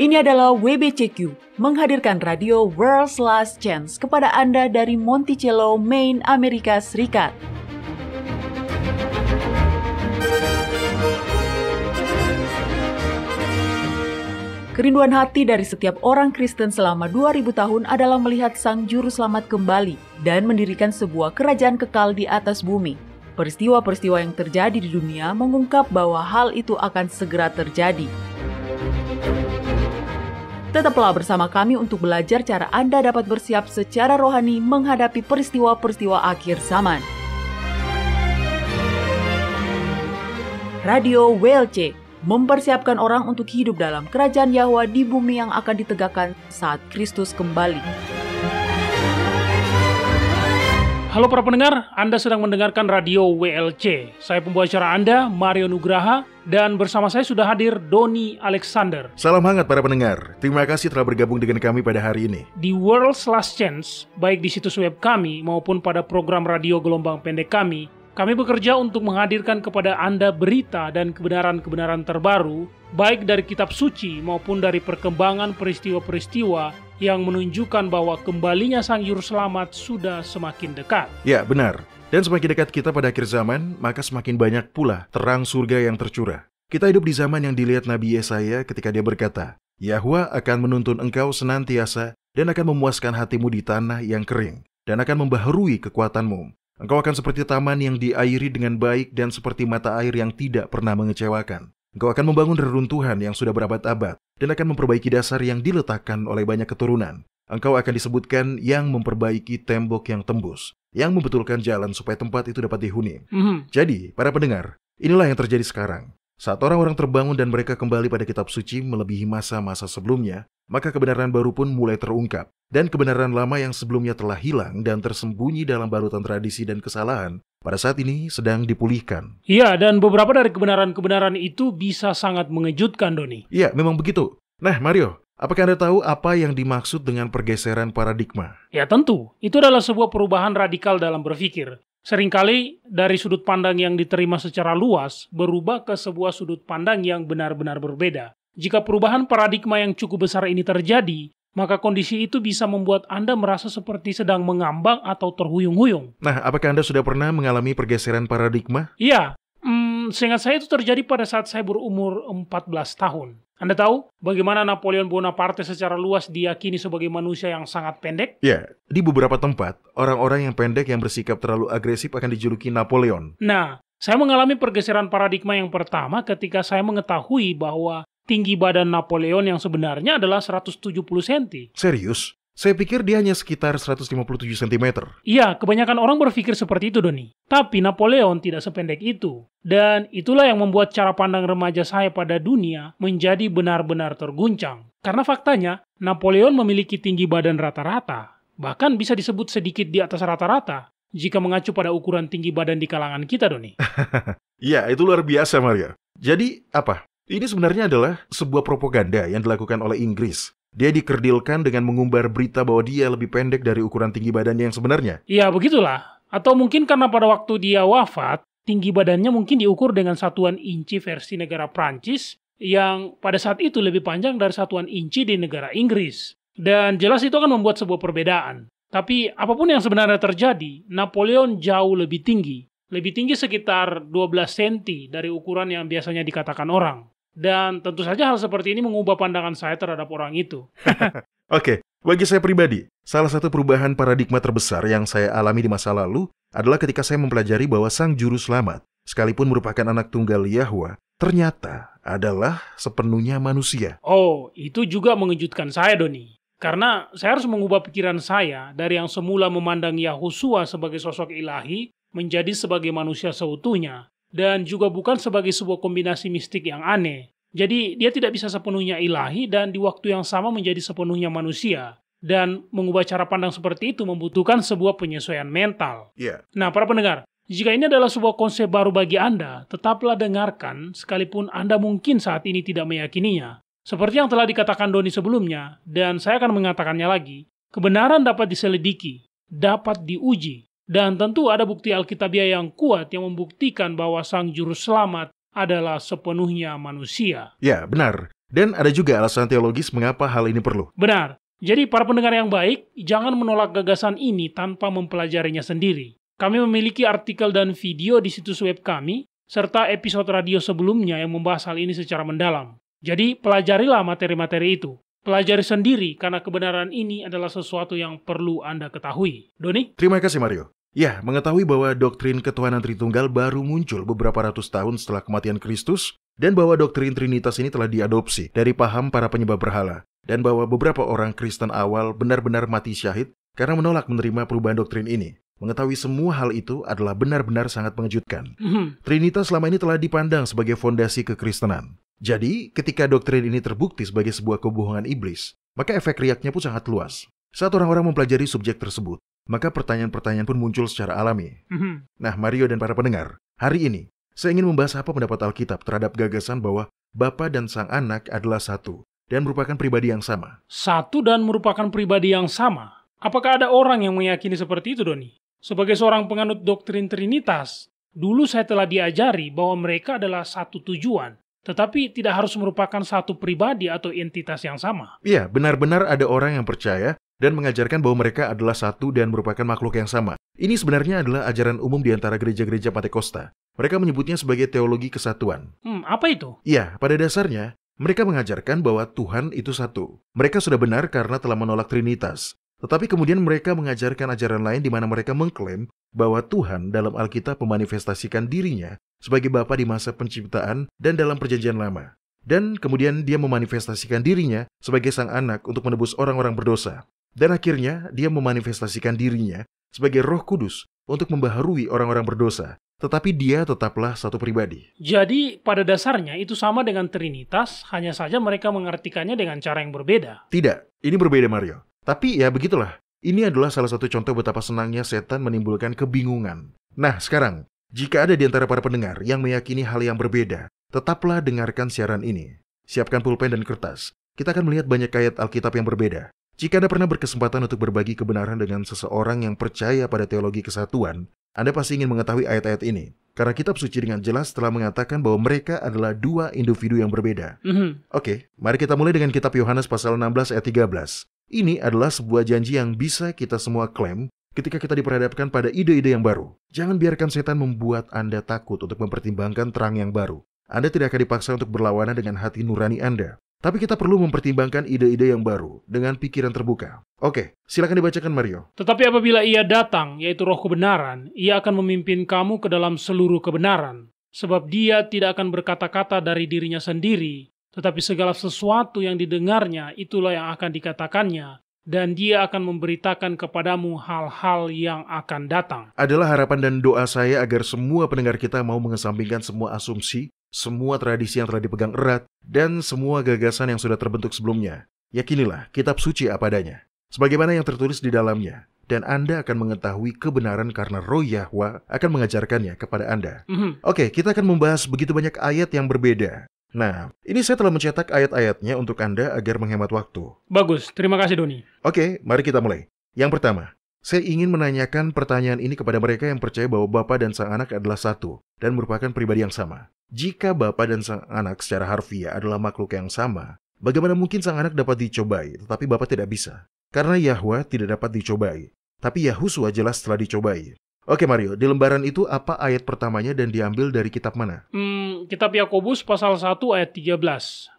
Ini adalah WBCQ, menghadirkan radio World's Last Chance kepada Anda dari Monticello, Maine, Amerika Serikat. Kerinduan hati dari setiap orang Kristen selama 2000 tahun adalah melihat Sang Juru Selamat kembali dan mendirikan sebuah kerajaan kekal di atas bumi. Peristiwa-peristiwa yang terjadi di dunia mengungkap bahwa hal itu akan segera terjadi. Tetaplah bersama kami untuk belajar cara Anda dapat bersiap secara rohani menghadapi peristiwa-peristiwa akhir zaman. Radio WLC mempersiapkan orang untuk hidup dalam kerajaan Yahwa di bumi yang akan ditegakkan saat Kristus kembali. Halo para pendengar, Anda sedang mendengarkan Radio WLC. Saya pembawa acara Anda, Mario Nugraha, dan bersama saya sudah hadir Doni Alexander. Salam hangat para pendengar, terima kasih telah bergabung dengan kami pada hari ini. Di World's Last Chance, baik di situs web kami maupun pada program radio gelombang pendek kami bekerja untuk menghadirkan kepada Anda berita dan kebenaran-kebenaran terbaru, baik dari kitab suci maupun dari perkembangan peristiwa-peristiwa yang menunjukkan bahwa kembalinya Sang Juru Selamat sudah semakin dekat. Ya, benar. Dan semakin dekat kita pada akhir zaman, maka semakin banyak pula terang surga yang tercurah. Kita hidup di zaman yang dilihat Nabi Yesaya ketika dia berkata, Yahwa akan menuntun engkau senantiasa dan akan memuaskan hatimu di tanah yang kering, dan akan membaharui kekuatanmu. Engkau akan seperti taman yang diairi dengan baik dan seperti mata air yang tidak pernah mengecewakan. Engkau akan membangun reruntuhan yang sudah berabad-abad dan akan memperbaiki dasar yang diletakkan oleh banyak keturunan. Engkau akan disebutkan yang memperbaiki tembok yang tembus, yang membetulkan jalan supaya tempat itu dapat dihuni. Jadi, para pendengar, inilah yang terjadi sekarang. Saat orang-orang terbangun dan mereka kembali pada kitab suci melebihi masa-masa sebelumnya, maka kebenaran baru pun mulai terungkap. Dan kebenaran lama yang sebelumnya telah hilang dan tersembunyi dalam balutan tradisi dan kesalahan, pada saat ini sedang dipulihkan. Iya, dan beberapa dari kebenaran-kebenaran itu bisa sangat mengejutkan, Doni. Iya, memang begitu. Nah, Mario, apakah Anda tahu apa yang dimaksud dengan pergeseran paradigma? Ya tentu, itu adalah sebuah perubahan radikal dalam berpikir. Seringkali dari sudut pandang yang diterima secara luas berubah ke sebuah sudut pandang yang benar-benar berbeda. Jika perubahan paradigma yang cukup besar ini terjadi, maka kondisi itu bisa membuat Anda merasa seperti sedang mengambang atau terhuyung-huyung. Nah, apakah Anda sudah pernah mengalami pergeseran paradigma? Iya, seingat saya itu terjadi pada saat saya berumur 14 tahun. Anda tahu bagaimana Napoleon Bonaparte secara luas diyakini sebagai manusia yang sangat pendek? Ya, di beberapa tempat, orang-orang yang pendek yang bersikap terlalu agresif akan dijuluki Napoleon. Nah, saya mengalami pergeseran paradigma yang pertama ketika saya mengetahui bahwa tinggi badan Napoleon yang sebenarnya adalah 170 cm. Serius? Saya pikir dia hanya sekitar 157 cm. Iya, kebanyakan orang berpikir seperti itu, Doni. Tapi Napoleon tidak sependek itu. Dan itulah yang membuat cara pandang remaja saya pada dunia menjadi benar-benar terguncang. Karena faktanya, Napoleon memiliki tinggi badan rata-rata. Bahkan bisa disebut sedikit di atas rata-rata jika mengacu pada ukuran tinggi badan di kalangan kita, Doni. Iya, itu luar biasa, Mario. Jadi, apa? Ini sebenarnya adalah sebuah propaganda yang dilakukan oleh Inggris. Dia dikerdilkan dengan mengumbar berita bahwa dia lebih pendek dari ukuran tinggi badannya yang sebenarnya. Iya, begitulah. Atau mungkin karena pada waktu dia wafat, tinggi badannya mungkin diukur dengan satuan inci versi negara Prancis, yang pada saat itu lebih panjang dari satuan inci di negara Inggris. Dan jelas itu akan membuat sebuah perbedaan. Tapi apapun yang sebenarnya terjadi, Napoleon jauh lebih tinggi. Lebih tinggi sekitar 12 cm dari ukuran yang biasanya dikatakan orang. Dan tentu saja hal seperti ini mengubah pandangan saya terhadap orang itu. Oke, bagi saya pribadi, salah satu perubahan paradigma terbesar yang saya alami di masa lalu adalah ketika saya mempelajari bahwa Sang Juru Selamat, sekalipun merupakan anak tunggal Yahwa, ternyata adalah sepenuhnya manusia. Oh, itu juga mengejutkan saya, Doni. Karena saya harus mengubah pikiran saya dari yang semula memandang Yahusua sebagai sosok ilahi menjadi sebagai manusia seutuhnya. Dan juga bukan sebagai sebuah kombinasi mistik yang aneh. Jadi dia tidak bisa sepenuhnya ilahi dan di waktu yang sama menjadi sepenuhnya manusia. Dan mengubah cara pandang seperti itu membutuhkan sebuah penyesuaian mental. Nah, para pendengar, jika ini adalah sebuah konsep baru bagi Anda, tetaplah dengarkan sekalipun Anda mungkin saat ini tidak meyakininya. Seperti yang telah dikatakan Doni sebelumnya, dan saya akan mengatakannya lagi, kebenaran dapat diselidiki, dapat diuji, Dan tentu ada bukti Alkitabiah yang kuat yang membuktikan bahwa Sang Juru Selamat adalah sepenuhnya manusia. Ya, benar. Dan ada juga alasan teologis mengapa hal ini perlu. Benar. Jadi para pendengar yang baik, jangan menolak gagasan ini tanpa mempelajarinya sendiri. Kami memiliki artikel dan video di situs web kami, serta episode radio sebelumnya yang membahas hal ini secara mendalam. Jadi pelajarilah materi-materi itu. Pelajari sendiri karena kebenaran ini adalah sesuatu yang perlu Anda ketahui. Doni? Terima kasih Mario. Ya, mengetahui bahwa doktrin ketuhanan Tritunggal baru muncul beberapa ratus tahun setelah kematian Kristus, dan bahwa doktrin Trinitas ini telah diadopsi dari paham para penyembah berhala, dan bahwa beberapa orang Kristen awal benar-benar mati syahid karena menolak menerima perubahan doktrin ini. Mengetahui semua hal itu adalah benar-benar sangat mengejutkan. Trinitas selama ini telah dipandang sebagai fondasi kekristenan. Jadi, ketika doktrin ini terbukti sebagai sebuah kebohongan iblis, maka efek riaknya pun sangat luas. Saat orang-orang mempelajari subjek tersebut, maka pertanyaan-pertanyaan pun muncul secara alami. Nah, Mario dan para pendengar, hari ini saya ingin membahas apa pendapat Alkitab terhadap gagasan bahwa Bapa dan Sang Anak adalah satu dan merupakan pribadi yang sama. Satu dan merupakan pribadi yang sama. Apakah ada orang yang meyakini seperti itu, Doni? Sebagai seorang penganut doktrin Trinitas, dulu saya telah diajari bahwa mereka adalah satu tujuan, tetapi tidak harus merupakan satu pribadi atau entitas yang sama. Iya, benar-benar ada orang yang percaya dan mengajarkan bahwa mereka adalah satu dan merupakan makhluk yang sama. Ini sebenarnya adalah ajaran umum di antara gereja-gereja Pantekosta. Mereka menyebutnya sebagai teologi kesatuan. Apa itu? Iya, pada dasarnya, mereka mengajarkan bahwa Tuhan itu satu. Mereka sudah benar karena telah menolak Trinitas. Tetapi kemudian mereka mengajarkan ajaran lain di mana mereka mengklaim bahwa Tuhan dalam Alkitab memanifestasikan dirinya sebagai Bapa di masa penciptaan dan dalam perjanjian lama. Dan kemudian dia memanifestasikan dirinya sebagai Sang Anak untuk menebus orang-orang berdosa. Dan akhirnya dia memanifestasikan dirinya sebagai Roh Kudus untuk membaharui orang-orang berdosa. Tetapi dia tetaplah satu pribadi. Jadi pada dasarnya itu sama dengan Trinitas, hanya saja mereka mengartikannya dengan cara yang berbeda. Tidak, ini berbeda Mario. Tapi ya begitulah. Ini adalah salah satu contoh betapa senangnya setan menimbulkan kebingungan. Nah sekarang, jika ada di antara para pendengar yang meyakini hal yang berbeda, tetaplah dengarkan siaran ini. Siapkan pulpen dan kertas. Kita akan melihat banyak ayat Alkitab yang berbeda. Jika Anda pernah berkesempatan untuk berbagi kebenaran dengan seseorang yang percaya pada teologi kesatuan, Anda pasti ingin mengetahui ayat-ayat ini. Karena kitab suci dengan jelas telah mengatakan bahwa mereka adalah dua individu yang berbeda. Oke, mari kita mulai dengan kitab Yohanes pasal 16 ayat 13. Ini adalah sebuah janji yang bisa kita semua klaim ketika kita diperhadapkan pada ide-ide yang baru. Jangan biarkan setan membuat Anda takut untuk mempertimbangkan terang yang baru. Anda tidak akan dipaksa untuk berlawanan dengan hati nurani Anda. Tapi kita perlu mempertimbangkan ide-ide yang baru dengan pikiran terbuka. Oke, silakan dibacakan Mario. Tetapi apabila ia datang, yaitu Roh kebenaran, ia akan memimpin kamu ke dalam seluruh kebenaran. Sebab dia tidak akan berkata-kata dari dirinya sendiri, tetapi segala sesuatu yang didengarnya itulah yang akan dikatakannya, dan dia akan memberitakan kepadamu hal-hal yang akan datang. Adalah harapan dan doa saya agar semua pendengar kita mau mengesampingkan semua asumsi, semua tradisi yang telah dipegang erat, dan semua gagasan yang sudah terbentuk sebelumnya. Yakinilah kitab suci apa adanya, sebagaimana yang tertulis di dalamnya, dan Anda akan mengetahui kebenaran karena Roh Yahwa akan mengajarkannya kepada Anda. Oke, kita akan membahas begitu banyak ayat yang berbeda. Nah, ini saya telah mencetak ayat-ayatnya untuk Anda agar menghemat waktu. Bagus, terima kasih Doni. Oke, mari kita mulai. Yang pertama, saya ingin menanyakan pertanyaan ini kepada mereka yang percaya bahwa Bapa dan Sang Anak adalah satu dan merupakan pribadi yang sama. Jika Bapa dan Sang Anak secara harfiah adalah makhluk yang sama, bagaimana mungkin Sang Anak dapat dicobai, tetapi Bapa tidak bisa? Karena Yahwa tidak dapat dicobai, tapi Yahusua jelas telah dicobai. Oke Mario, di lembaran itu apa ayat pertamanya dan diambil dari kitab mana? Kitab Yakobus pasal 1 ayat 13.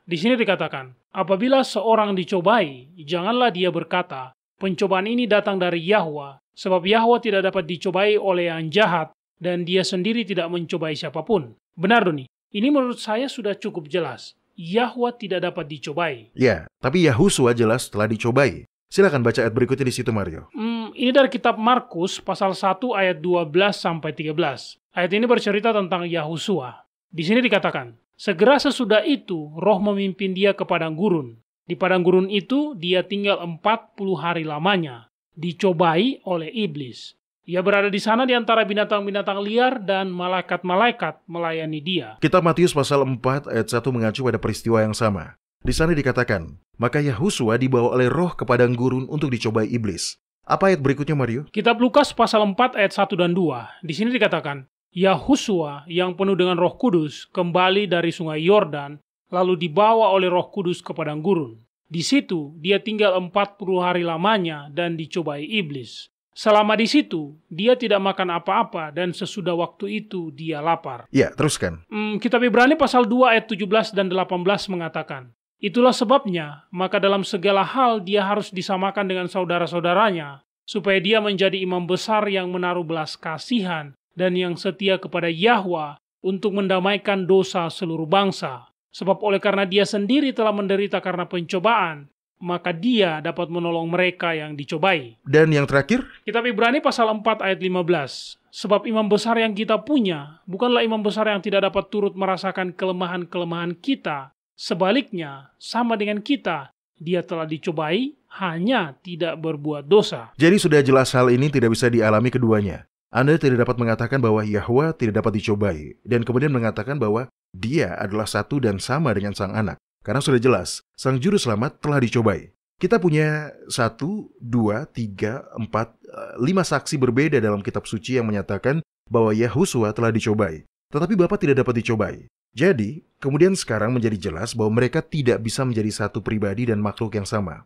Di sini dikatakan, apabila seorang dicobai, janganlah dia berkata, pencobaan ini datang dari Yahwa, sebab Yahwa tidak dapat dicobai oleh yang jahat, dan dia sendiri tidak mencobai siapapun. Benar Doni, ini menurut saya sudah cukup jelas. Yahwa tidak dapat dicobai. Ya, tapi Yahusua jelas telah dicobai. Silakan baca ayat berikutnya di situ Mario. Ini dari kitab Markus pasal 1 ayat 12 sampai 13. Ayat ini bercerita tentang Yahusua. Di sini dikatakan, segera sesudah itu roh memimpin dia ke padang gurun. Di padang gurun itu dia tinggal 40 hari lamanya, dicobai oleh iblis. Ia berada di sana di antara binatang-binatang liar dan malaikat-malaikat melayani dia. Kitab Matius pasal 4 ayat 1 mengacu pada peristiwa yang sama. Di sana dikatakan, maka Yahusua dibawa oleh roh ke padang gurun untuk dicobai iblis. Apa ayat berikutnya, Mario? Kitab Lukas pasal 4 ayat 1 dan 2. Di sini dikatakan, Yahusua yang penuh dengan Roh Kudus kembali dari sungai Yordan, lalu dibawa oleh Roh Kudus ke padang gurun. Di situ dia tinggal 40 hari lamanya dan dicobai iblis. Selama di situ, dia tidak makan apa-apa dan sesudah waktu itu dia lapar. Ya, teruskan. Kitab Ibrani pasal 2 ayat 17 dan 18 mengatakan, itulah sebabnya, maka dalam segala hal dia harus disamakan dengan saudara-saudaranya, supaya dia menjadi imam besar yang menaruh belas kasihan dan yang setia kepada Yahwa untuk mendamaikan dosa seluruh bangsa. Sebab oleh karena dia sendiri telah menderita karena pencobaan, maka dia dapat menolong mereka yang dicobai. Dan yang terakhir? Kitab Ibrani pasal 4 ayat 15. Sebab imam besar yang kita punya bukanlah imam besar yang tidak dapat turut merasakan kelemahan-kelemahan kita. Sebaliknya, sama dengan kita, dia telah dicobai, hanya tidak berbuat dosa. Jadi sudah jelas hal ini tidak bisa dialami keduanya. Anda tidak dapat mengatakan bahwa Yahwa tidak dapat dicobai, dan kemudian mengatakan bahwa dia adalah satu dan sama dengan sang anak. Karena sudah jelas, sang juru selamat telah dicobai. Kita punya 1, 2, 3, 4, 5 saksi berbeda dalam kitab suci yang menyatakan bahwa Yahusua telah dicobai. Tetapi Bapa tidak dapat dicobai. Jadi, kemudian sekarang menjadi jelas bahwa mereka tidak bisa menjadi satu pribadi dan makhluk yang sama.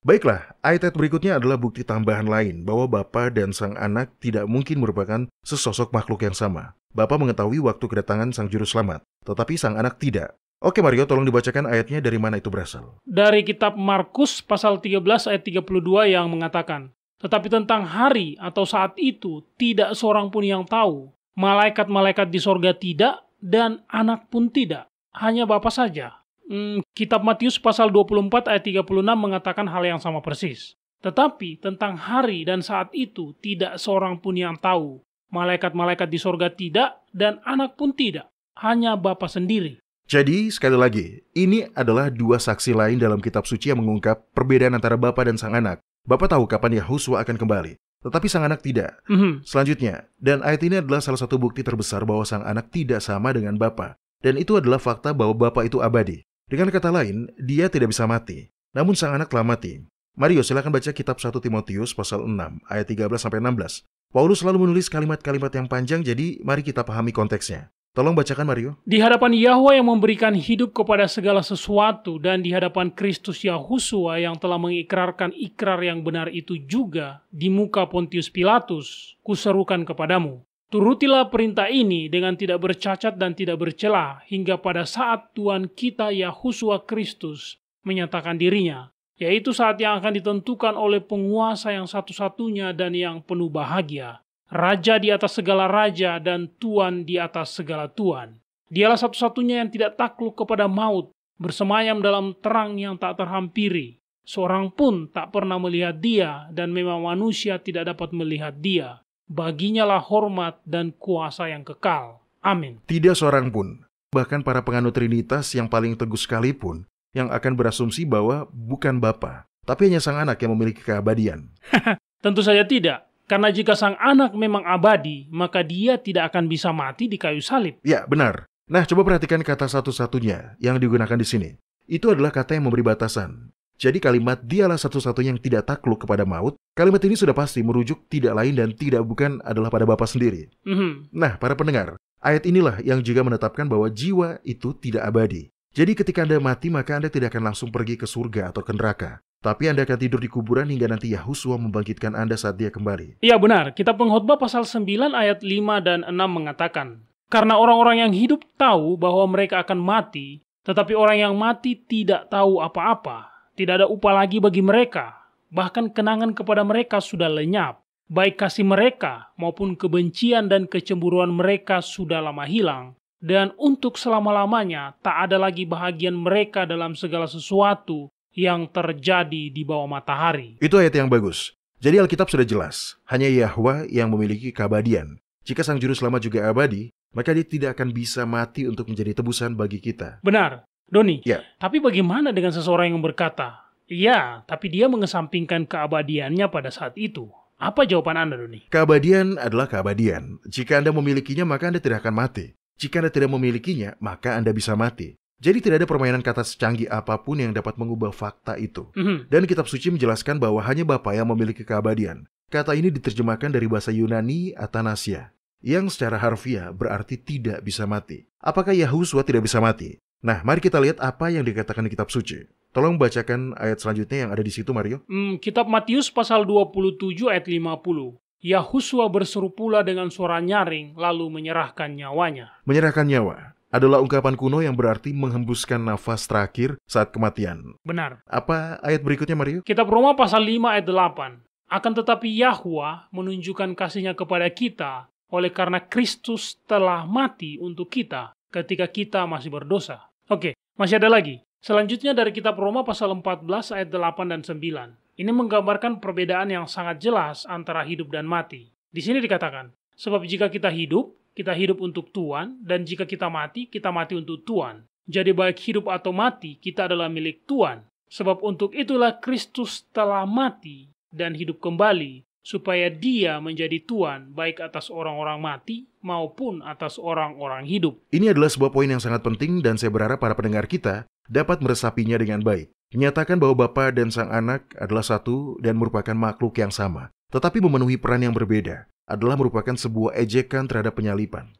Baiklah, ayat berikutnya adalah bukti tambahan lain bahwa Bapa dan sang anak tidak mungkin merupakan sesosok makhluk yang sama. Bapa mengetahui waktu kedatangan sang juru selamat, tetapi sang anak tidak. Oke Mario, tolong dibacakan ayatnya dari mana itu berasal. Dari kitab Markus pasal 13 ayat 32 yang mengatakan, tetapi tentang hari atau saat itu tidak seorang pun yang tahu. Malaikat-malaikat di sorga tidak, dan anak pun tidak. Hanya Bapa saja. Kitab Matius pasal 24 ayat 36 mengatakan hal yang sama persis. Tetapi tentang hari dan saat itu tidak seorang pun yang tahu. Malaikat-malaikat di sorga tidak, dan anak pun tidak. Hanya Bapa sendiri. Jadi, sekali lagi, ini adalah dua saksi lain dalam kitab suci yang mengungkap perbedaan antara Bapa dan sang anak. Bapa tahu kapan Yahusua akan kembali, tetapi sang anak tidak. Selanjutnya, dan ayat ini adalah salah satu bukti terbesar bahwa sang anak tidak sama dengan Bapa. Dan itu adalah fakta bahwa Bapa itu abadi. Dengan kata lain, dia tidak bisa mati. Namun sang anak telah mati. Mario, silakan baca kitab 1 Timotius pasal 6, ayat 13-16. Paulus selalu menulis kalimat-kalimat yang panjang, jadi mari kita pahami konteksnya. Tolong bacakan, Mario. Di hadapan Yahwa yang memberikan hidup kepada segala sesuatu dan di hadapan Kristus Yahusua yang telah mengikrarkan ikrar yang benar itu juga di muka Pontius Pilatus, kuserukan kepadamu. Turutilah perintah ini dengan tidak bercacat dan tidak bercela hingga pada saat Tuhan kita Yahusua Kristus menyatakan dirinya, yaitu saat yang akan ditentukan oleh penguasa yang satu-satunya dan yang penuh bahagia. Raja di atas segala raja dan Tuan di atas segala tuan. Dialah satu-satunya yang tidak takluk kepada maut, bersemayam dalam terang yang tak terhampiri. Seorang pun tak pernah melihat dia dan memang manusia tidak dapat melihat dia. Baginya lah hormat dan kuasa yang kekal. Amin. Tidak seorang pun, bahkan para penganut Trinitas yang paling teguh sekalipun, yang akan berasumsi bahwa bukan Bapa, tapi hanya sang anak yang memiliki keabadian. Tentu saja tidak. Karena jika sang anak memang abadi, maka dia tidak akan bisa mati di kayu salib. Ya, benar. Nah, coba perhatikan kata satu-satunya yang digunakan di sini. Itu adalah kata yang memberi batasan. Jadi kalimat dialah satu-satunya yang tidak takluk kepada maut, kalimat ini sudah pasti merujuk tidak lain dan tidak bukan adalah pada Bapa sendiri. Nah, para pendengar, ayat inilah yang juga menetapkan bahwa jiwa itu tidak abadi. Jadi ketika Anda mati, maka Anda tidak akan langsung pergi ke surga atau ke neraka. Tapi Anda akan tidur di kuburan hingga nanti Yahusua membangkitkan Anda saat dia kembali. Iya benar, kitab Pengkhotbah pasal 9 ayat 5 dan 6 mengatakan, karena orang-orang yang hidup tahu bahwa mereka akan mati, tetapi orang yang mati tidak tahu apa-apa. Tidak ada upah lagi bagi mereka. Bahkan kenangan kepada mereka sudah lenyap. Baik kasih mereka maupun kebencian dan kecemburuan mereka sudah lama hilang. Dan untuk selama-lamanya tak ada lagi bahagian mereka dalam segala sesuatu yang terjadi di bawah matahari. Itu ayat yang bagus. Jadi Alkitab sudah jelas, hanya Yahwa yang memiliki keabadian. Jika sang juru selamat juga abadi, maka dia tidak akan bisa mati untuk menjadi tebusan bagi kita. Benar, Doni. Ya. Tapi bagaimana dengan seseorang yang berkata, iya, tapi dia mengesampingkan keabadiannya pada saat itu? Apa jawaban Anda, Doni? Keabadian adalah keabadian. Jika Anda memilikinya, maka Anda tidak akan mati. Jika Anda tidak memilikinya, maka Anda bisa mati. Jadi tidak ada permainan kata secanggih apapun yang dapat mengubah fakta itu. Dan kitab suci menjelaskan bahwa hanya Bapa yang memiliki keabadian. Kata ini diterjemahkan dari bahasa Yunani Athanasia, yang secara harfiah berarti tidak bisa mati. Apakah Yahusua tidak bisa mati? Nah, mari kita lihat apa yang dikatakan di kitab suci. Tolong bacakan ayat selanjutnya yang ada di situ, Mario. Kitab Matius pasal 27 ayat 50. Yahusua berseru pula dengan suara nyaring, lalu menyerahkan nyawanya. Menyerahkan nyawa adalah ungkapan kuno yang berarti menghembuskan nafas terakhir saat kematian. Benar. Apa ayat berikutnya, Mario? Kitab Roma pasal 5 ayat 8. Akan tetapi Yahwa menunjukkan kasih-Nya kepada kita oleh karena Kristus telah mati untuk kita ketika kita masih berdosa. Oke, masih ada lagi. Selanjutnya dari kitab Roma pasal 14 ayat 8 dan 9. Ini menggambarkan perbedaan yang sangat jelas antara hidup dan mati. Di sini dikatakan, sebab jika kita hidup untuk Tuhan, dan jika kita mati untuk Tuhan. Jadi baik hidup atau mati, kita adalah milik Tuhan. Sebab untuk itulah Kristus telah mati dan hidup kembali, supaya Dia menjadi Tuhan baik atas orang-orang mati maupun atas orang-orang hidup. Ini adalah sebuah poin yang sangat penting dan saya berharap para pendengar kita dapat meresapinya dengan baik. Menyatakan bahwa Bapa dan Sang Anak adalah satu dan merupakan makhluk yang sama, tetapi memenuhi peran yang berbeda. Adalah merupakan sebuah ejekan terhadap penyaliban.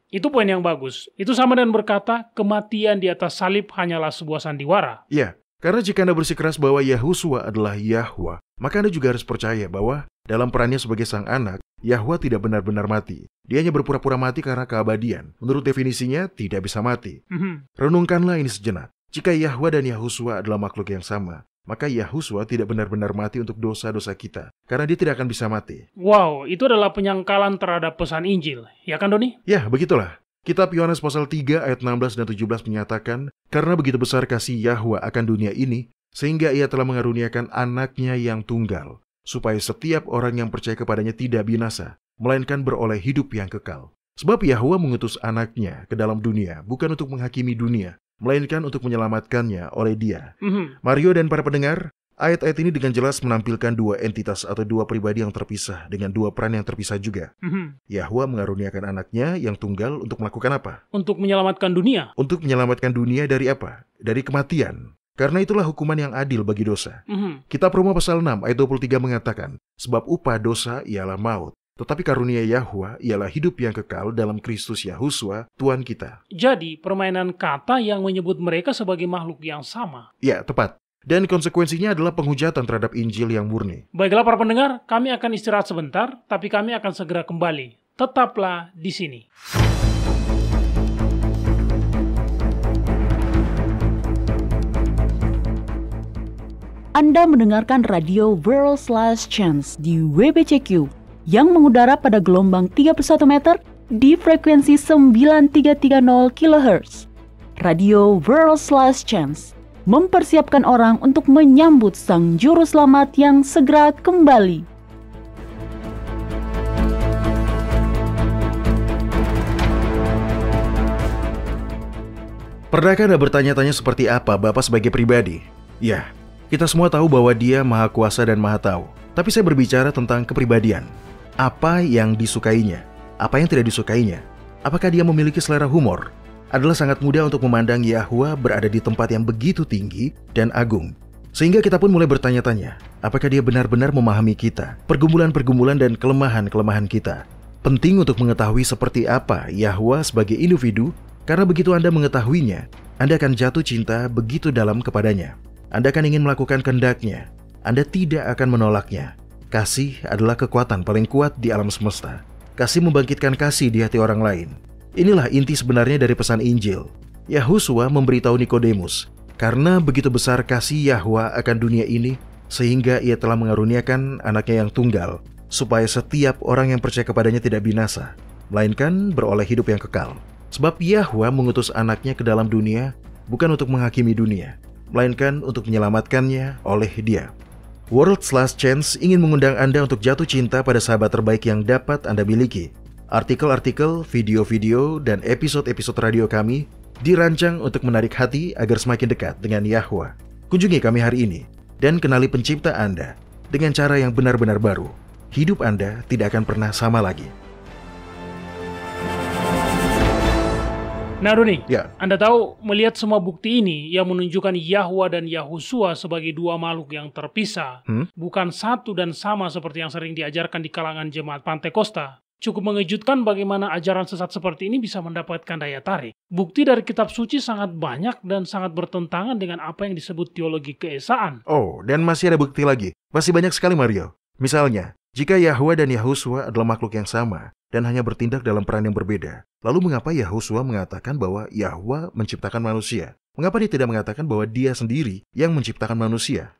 Itu poin yang bagus. Itu sama dengan berkata, kematian di atas salib hanyalah sebuah sandiwara. Ya, karena jika Anda bersikeras bahwa Yahusua adalah Yahwa, maka Anda juga harus percaya bahwa dalam perannya sebagai Sang Anak, Yahwa tidak benar-benar mati. Dia hanya berpura-pura mati karena keabadian. Menurut definisinya, tidak bisa mati. Renungkanlah ini sejenak. Jika Yahwa dan Yahusua adalah makhluk yang sama, maka Yahusua tidak benar-benar mati untuk dosa-dosa kita, karena dia tidak akan bisa mati. Wow, itu adalah penyangkalan terhadap pesan Injil. Ya kan, Doni? Ya, begitulah. Kitab Yohanes pasal 3 ayat 16 dan 17 menyatakan, karena begitu besar kasih Yahwa akan dunia ini, sehingga Ia telah mengaruniakan anaknya yang tunggal, supaya setiap orang yang percaya kepadanya tidak binasa, melainkan beroleh hidup yang kekal. Sebab Yahwa mengutus anaknya ke dalam dunia, bukan untuk menghakimi dunia, melainkan untuk menyelamatkannya oleh Dia. Mario dan para pendengar, ayat-ayat ini dengan jelas menampilkan dua entitas atau dua pribadi yang terpisah dengan dua peran yang terpisah juga. Yahwa mengaruniakan anaknya yang tunggal untuk melakukan apa? Untuk menyelamatkan dunia. Untuk menyelamatkan dunia dari apa? Dari kematian. Karena itulah hukuman yang adil bagi dosa. Kitab Roma pasal 6 ayat 23 mengatakan, sebab upah dosa ialah maut. Tetapi karunia Yahwa ialah hidup yang kekal dalam Kristus Yahusua, Tuhan kita. Jadi, permainan kata yang menyebut mereka sebagai makhluk yang sama. Ya, tepat. Dan konsekuensinya adalah penghujatan terhadap Injil yang murni. Baiklah para pendengar, kami akan istirahat sebentar, tapi kami akan segera kembali. Tetaplah di sini. Anda mendengarkan radio World's Last Chance di WBCQ yang mengudara pada gelombang 31 meter di frekuensi 9330 kHz. Radio World's Last Chance mempersiapkan orang untuk menyambut Sang Juru Selamat yang segera kembali. Pernahkah Anda bertanya-tanya seperti apa Bapa sebagai pribadi? Ya, kita semua tahu bahwa Dia Maha Kuasa dan Maha Tahu. Tapi saya berbicara tentang kepribadian. Apa yang disukainya? Apa yang tidak disukainya? Apakah Dia memiliki selera humor? Adalah sangat mudah untuk memandang Yahwa berada di tempat yang begitu tinggi dan agung. Sehingga kita pun mulai bertanya-tanya, apakah Dia benar-benar memahami kita, pergumulan-pergumulan dan kelemahan-kelemahan kita. Penting untuk mengetahui seperti apa Yahwa sebagai individu, karena begitu Anda mengetahuinya, Anda akan jatuh cinta begitu dalam kepadanya. Anda akan ingin melakukan kehendak-Nya. Anda tidak akan menolaknya. Kasih adalah kekuatan paling kuat di alam semesta. Kasih membangkitkan kasih di hati orang lain. Inilah inti sebenarnya dari pesan Injil. Yahusua memberitahu Nikodemus, karena begitu besar kasih Yahwa akan dunia ini, sehingga Ia telah mengaruniakan anaknya yang tunggal, supaya setiap orang yang percaya kepadanya tidak binasa, melainkan beroleh hidup yang kekal. Sebab Yahwa mengutus anaknya ke dalam dunia, bukan untuk menghakimi dunia, melainkan untuk menyelamatkannya oleh Dia. World's Last Chance ingin mengundang Anda untuk jatuh cinta pada sahabat terbaik yang dapat Anda miliki. Artikel-artikel, video-video, dan episode-episode radio kami dirancang untuk menarik hati agar semakin dekat dengan Yahwa. Kunjungi kami hari ini dan kenali pencipta Anda dengan cara yang benar-benar baru. Hidup Anda tidak akan pernah sama lagi. Nah, Doni, Ya, Anda tahu melihat semua bukti ini yang menunjukkan Yahwa dan Yahusua sebagai dua makhluk yang terpisah, bukan satu dan sama seperti yang sering diajarkan di kalangan jemaat Pantekosta. Cukup mengejutkan bagaimana ajaran sesat seperti ini bisa mendapatkan daya tarik. Bukti dari kitab suci sangat banyak dan sangat bertentangan dengan apa yang disebut teologi keesaan. oh, dan masih ada bukti lagi. Masih banyak sekali, Mario. Misalnya, jika Yahwa dan Yahusua adalah makhluk yang sama dan hanya bertindak dalam peran yang berbeda, lalu mengapa Yahusua mengatakan bahwa Yahwa menciptakan manusia? Mengapa dia tidak mengatakan bahwa dia sendiri yang menciptakan manusia?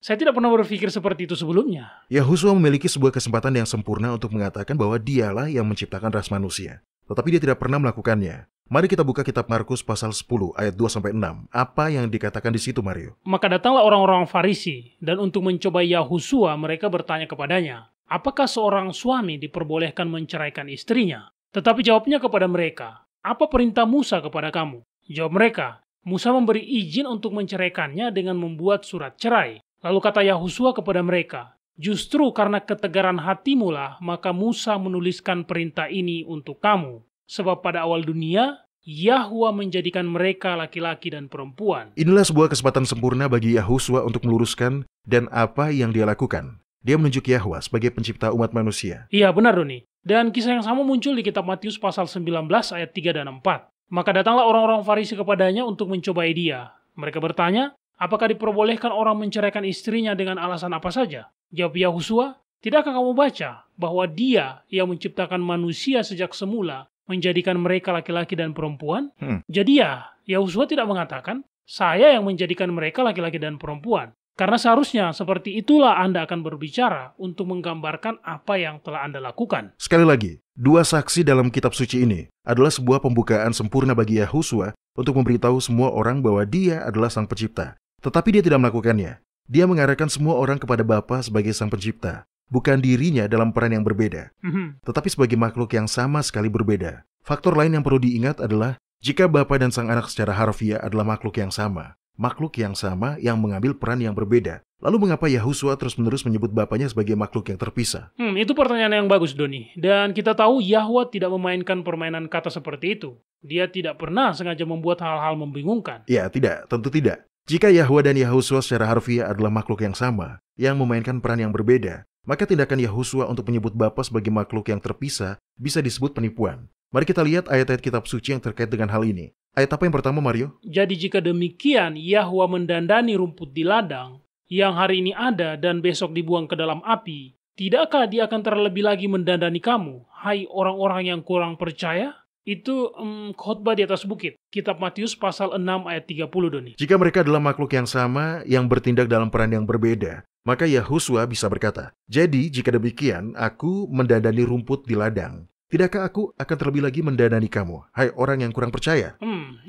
Saya tidak pernah berpikir seperti itu sebelumnya. Yahusua memiliki sebuah kesempatan yang sempurna untuk mengatakan bahwa dialah yang menciptakan ras manusia. Tetapi dia tidak pernah melakukannya. Mari kita buka kitab Markus pasal 10 ayat 2-6. Apa yang dikatakan di situ, Mario? Maka datanglah orang-orang Farisi, dan untuk mencoba Yahusua mereka bertanya kepadanya, apakah seorang suami diperbolehkan menceraikan istrinya? Tetapi jawabnya kepada mereka, apa perintah Musa kepada kamu? Jawab mereka, Musa memberi izin untuk menceraikannya dengan membuat surat cerai. Lalu kata Yahusua kepada mereka, justru karena ketegaran hatimu lah, maka Musa menuliskan perintah ini untuk kamu. Sebab pada awal dunia, Yahwa menjadikan mereka laki-laki dan perempuan. Inilah sebuah kesempatan sempurna bagi Yahusua untuk meluruskan dan apa yang dia lakukan. Dia menunjuk Yahwa sebagai pencipta umat manusia. Iya benar, Doni. Dan kisah yang sama muncul di kitab Matius pasal 19 ayat 3 dan 4. Maka datanglah orang-orang Farisi kepadanya untuk mencobai dia. Mereka bertanya, apakah diperbolehkan orang menceraikan istrinya dengan alasan apa saja? Jawab Yahusua, tidakkah kamu baca bahwa dia yang menciptakan manusia sejak semula menjadikan mereka laki-laki dan perempuan? Jadi Yahusua tidak mengatakan, saya yang menjadikan mereka laki-laki dan perempuan. Karena seharusnya seperti itulah Anda akan berbicara untuk menggambarkan apa yang telah Anda lakukan. Sekali lagi, dua saksi dalam kitab suci ini adalah sebuah pembukaan sempurna bagi Yahusua untuk memberitahu semua orang bahwa dia adalah sang pencipta. Tetapi dia tidak melakukannya. Dia mengarahkan semua orang kepada Bapa sebagai sang pencipta, bukan dirinya dalam peran yang berbeda, tetapi sebagai makhluk yang sama sekali berbeda. Faktor lain yang perlu diingat adalah jika Bapa dan sang anak secara harfiah adalah makhluk yang sama yang mengambil peran yang berbeda. Lalu mengapa Yahusua terus-menerus menyebut Bapanya sebagai makhluk yang terpisah? Itu pertanyaan yang bagus, Doni. Dan kita tahu Yahwa tidak memainkan permainan kata seperti itu. Dia tidak pernah sengaja membuat hal-hal membingungkan. Ya, tidak, tentu tidak. Jika Yahwa dan Yahusua secara harfiah adalah makhluk yang sama, yang memainkan peran yang berbeda, maka tindakan Yahusua untuk menyebut Bapa sebagai makhluk yang terpisah bisa disebut penipuan. Mari kita lihat ayat-ayat kitab suci yang terkait dengan hal ini. Ayat apa yang pertama, Mario? Jadi jika demikian, Yahwa mendandani rumput di ladang, yang hari ini ada dan besok dibuang ke dalam api, tidakkah dia akan terlebih lagi mendandani kamu, hai orang-orang yang kurang percaya? Itu khotbah di atas bukit. Kitab Matius pasal 6 ayat 30, Doni. Jika mereka adalah makhluk yang sama, yang bertindak dalam peran yang berbeda, maka Yahusua bisa berkata, jadi jika demikian, aku mendandani rumput di ladang. Tidakkah aku akan terlebih lagi mendandani kamu, hai orang yang kurang percaya?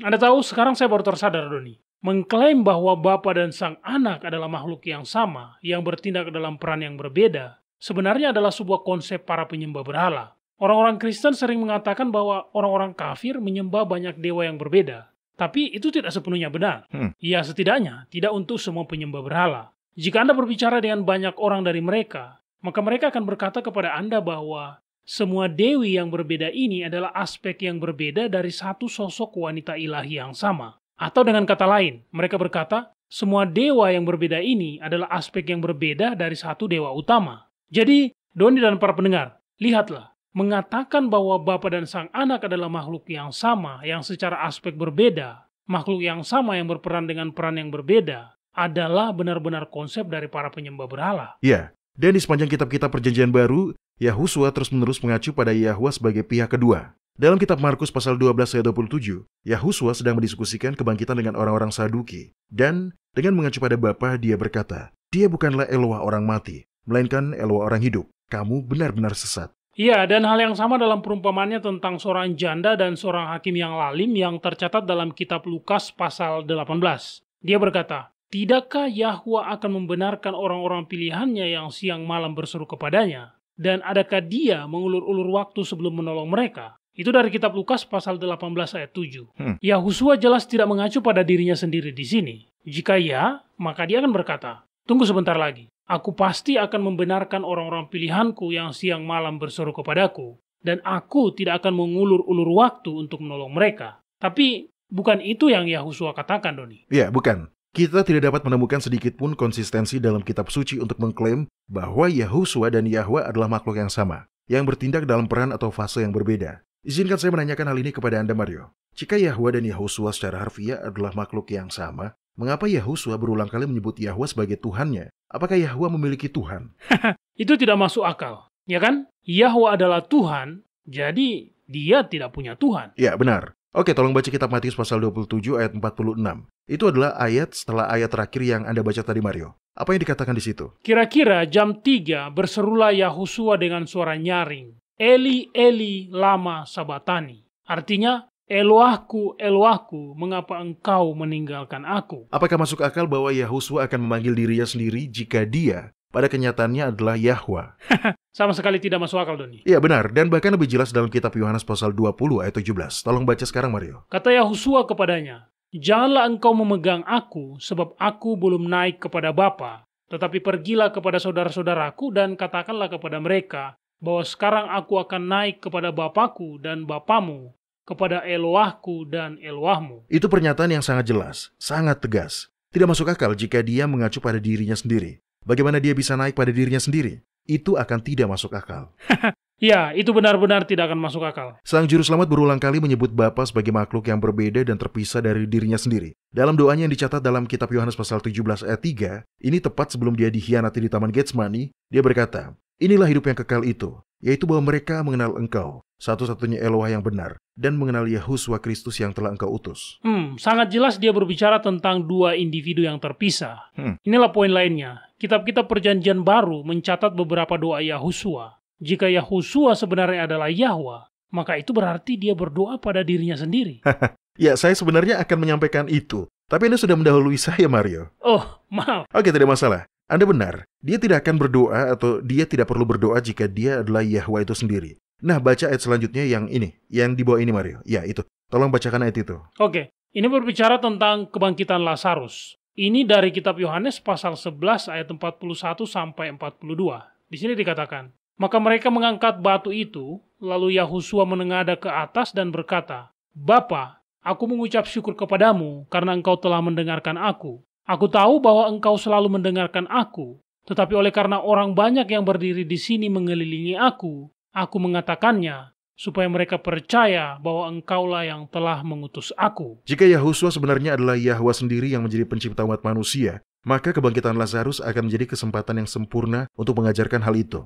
Anda tahu, sekarang saya baru tersadar, Doni. Mengklaim bahwa Bapa dan Sang Anak adalah makhluk yang sama, yang bertindak dalam peran yang berbeda, sebenarnya adalah sebuah konsep para penyembah berhala. Orang-orang Kristen sering mengatakan bahwa orang-orang kafir menyembah banyak dewa yang berbeda. Tapi itu tidak sepenuhnya benar. Ya, setidaknya tidak untuk semua penyembah berhala. Jika Anda berbicara dengan banyak orang dari mereka, maka mereka akan berkata kepada Anda bahwa semua dewi yang berbeda ini adalah aspek yang berbeda dari satu sosok wanita ilahi yang sama. Atau dengan kata lain, mereka berkata, semua dewa yang berbeda ini adalah aspek yang berbeda dari satu dewa utama. Jadi, Doni dan para pendengar, lihatlah, mengatakan bahwa Bapa dan Sang Anak adalah makhluk yang sama, yang secara aspek berbeda, makhluk yang sama yang berperan dengan peran yang berbeda, adalah benar-benar konsep dari para penyembah berhala. Ya, dan di sepanjang kitab-kitab Perjanjian Baru, Yahusua terus-menerus mengacu pada Yahwa sebagai pihak kedua. Dalam kitab Markus pasal 12 ayat 27, Yahusua sedang mendiskusikan kebangkitan dengan orang-orang Saduki. Dan dengan mengacu pada Bapa, dia berkata, dia bukanlah Eloah orang mati, melainkan Eloah orang hidup. Kamu benar-benar sesat. Iya, dan hal yang sama dalam perumpamannya tentang seorang janda dan seorang hakim yang lalim yang tercatat dalam kitab Lukas pasal 18. Dia berkata, tidakkah Yahwa akan membenarkan orang-orang pilihannya yang siang malam berseru kepadanya? Dan adakah dia mengulur-ulur waktu sebelum menolong mereka? Itu dari kitab Lukas pasal 18 ayat 7. Yahusua jelas tidak mengacu pada dirinya sendiri di sini. Jika ya, maka dia akan berkata, tunggu sebentar lagi. Aku pasti akan membenarkan orang-orang pilihanku yang siang malam berseru kepadaku. Dan aku tidak akan mengulur-ulur waktu untuk menolong mereka. Tapi bukan itu yang Yahusua katakan, Doni. Ya, bukan. Kita tidak dapat menemukan sedikit pun konsistensi dalam kitab suci untuk mengklaim bahwa Yahusua dan Yahwa adalah makhluk yang sama, yang bertindak dalam peran atau fase yang berbeda. Izinkan saya menanyakan hal ini kepada Anda, Mario. Jika Yahwa dan Yahusua secara harfiah adalah makhluk yang sama, mengapa Yahusua berulang kali menyebut Yahwa sebagai Tuhannya? Apakah Yahwa memiliki Tuhan? Itu tidak masuk akal, ya kan? Yahwa adalah Tuhan, jadi dia tidak punya Tuhan. Ya, benar. Oke, tolong baca kitab Matius pasal 27 ayat 46. Itu adalah ayat setelah ayat terakhir yang Anda baca tadi, Mario. Apa yang dikatakan di situ? Kira-kira jam 3 berserulah Yahusua dengan suara nyaring, Eli, Eli, lama sabatani. Artinya, Elohku, Elohku, mengapa engkau meninggalkan aku? Apakah masuk akal bahwa Yahusua akan memanggil dirinya sendiri jika dia pada kenyataannya adalah Yahwa? Sama sekali tidak masuk akal, Doni. Iya, benar. Dan bahkan lebih jelas dalam kitab Yohanes pasal 20 ayat 17. Tolong baca sekarang, Mario. Kata Yahusua kepadanya, janganlah engkau memegang aku, sebab aku belum naik kepada Bapa. Tetapi pergilah kepada saudara-saudaraku dan katakanlah kepada mereka, bahwa sekarang aku akan naik kepada Bapakku dan Bapamu, kepada Elohku dan Elohmu. Itu pernyataan yang sangat jelas, sangat tegas. Tidak masuk akal jika dia mengacu pada dirinya sendiri. Bagaimana dia bisa naik pada dirinya sendiri? Itu akan tidak masuk akal. Ya, itu benar-benar tidak akan masuk akal. Sang Juru Selamat berulang kali menyebut Bapa sebagai makhluk yang berbeda dan terpisah dari dirinya sendiri. Dalam doanya yang dicatat dalam kitab Yohanes pasal 17 ayat 3, ini tepat sebelum dia dikhianati di Taman Getsemani, dia berkata, inilah hidup yang kekal itu, yaitu bahwa mereka mengenal engkau, satu-satunya Eloah yang benar, dan mengenal Yahusua Kristus yang telah engkau utus. Sangat jelas dia berbicara tentang dua individu yang terpisah. Inilah poin lainnya. Kitab-kitab Perjanjian Baru mencatat beberapa doa Yahusua. Jika Yahusua sebenarnya adalah Yahwa, maka itu berarti dia berdoa pada dirinya sendiri. Ya, saya sebenarnya akan menyampaikan itu. Tapi Anda sudah mendahului saya, Mario. Oh, maaf. Oke, tidak masalah. Anda benar. Dia tidak akan berdoa atau dia tidak perlu berdoa jika dia adalah Yahwa itu sendiri. Nah, baca ayat selanjutnya yang ini. Yang di bawah ini, Mario. Ya, itu. Tolong bacakan ayat itu. Oke, ini berbicara tentang kebangkitan Lazarus. Ini dari kitab Yohanes pasal 11 ayat 41 sampai 42. Di sini dikatakan, maka mereka mengangkat batu itu, lalu Yahusua menengadah ke atas dan berkata, Bapa, aku mengucap syukur kepadamu karena engkau telah mendengarkan aku. Aku tahu bahwa engkau selalu mendengarkan aku, tetapi oleh karena orang banyak yang berdiri di sini mengelilingi aku mengatakannya, supaya mereka percaya bahwa engkaulah yang telah mengutus aku. Jika Yahusua sebenarnya adalah Yahwa sendiri yang menjadi pencipta umat manusia, maka kebangkitan Lazarus akan menjadi kesempatan yang sempurna untuk mengajarkan hal itu.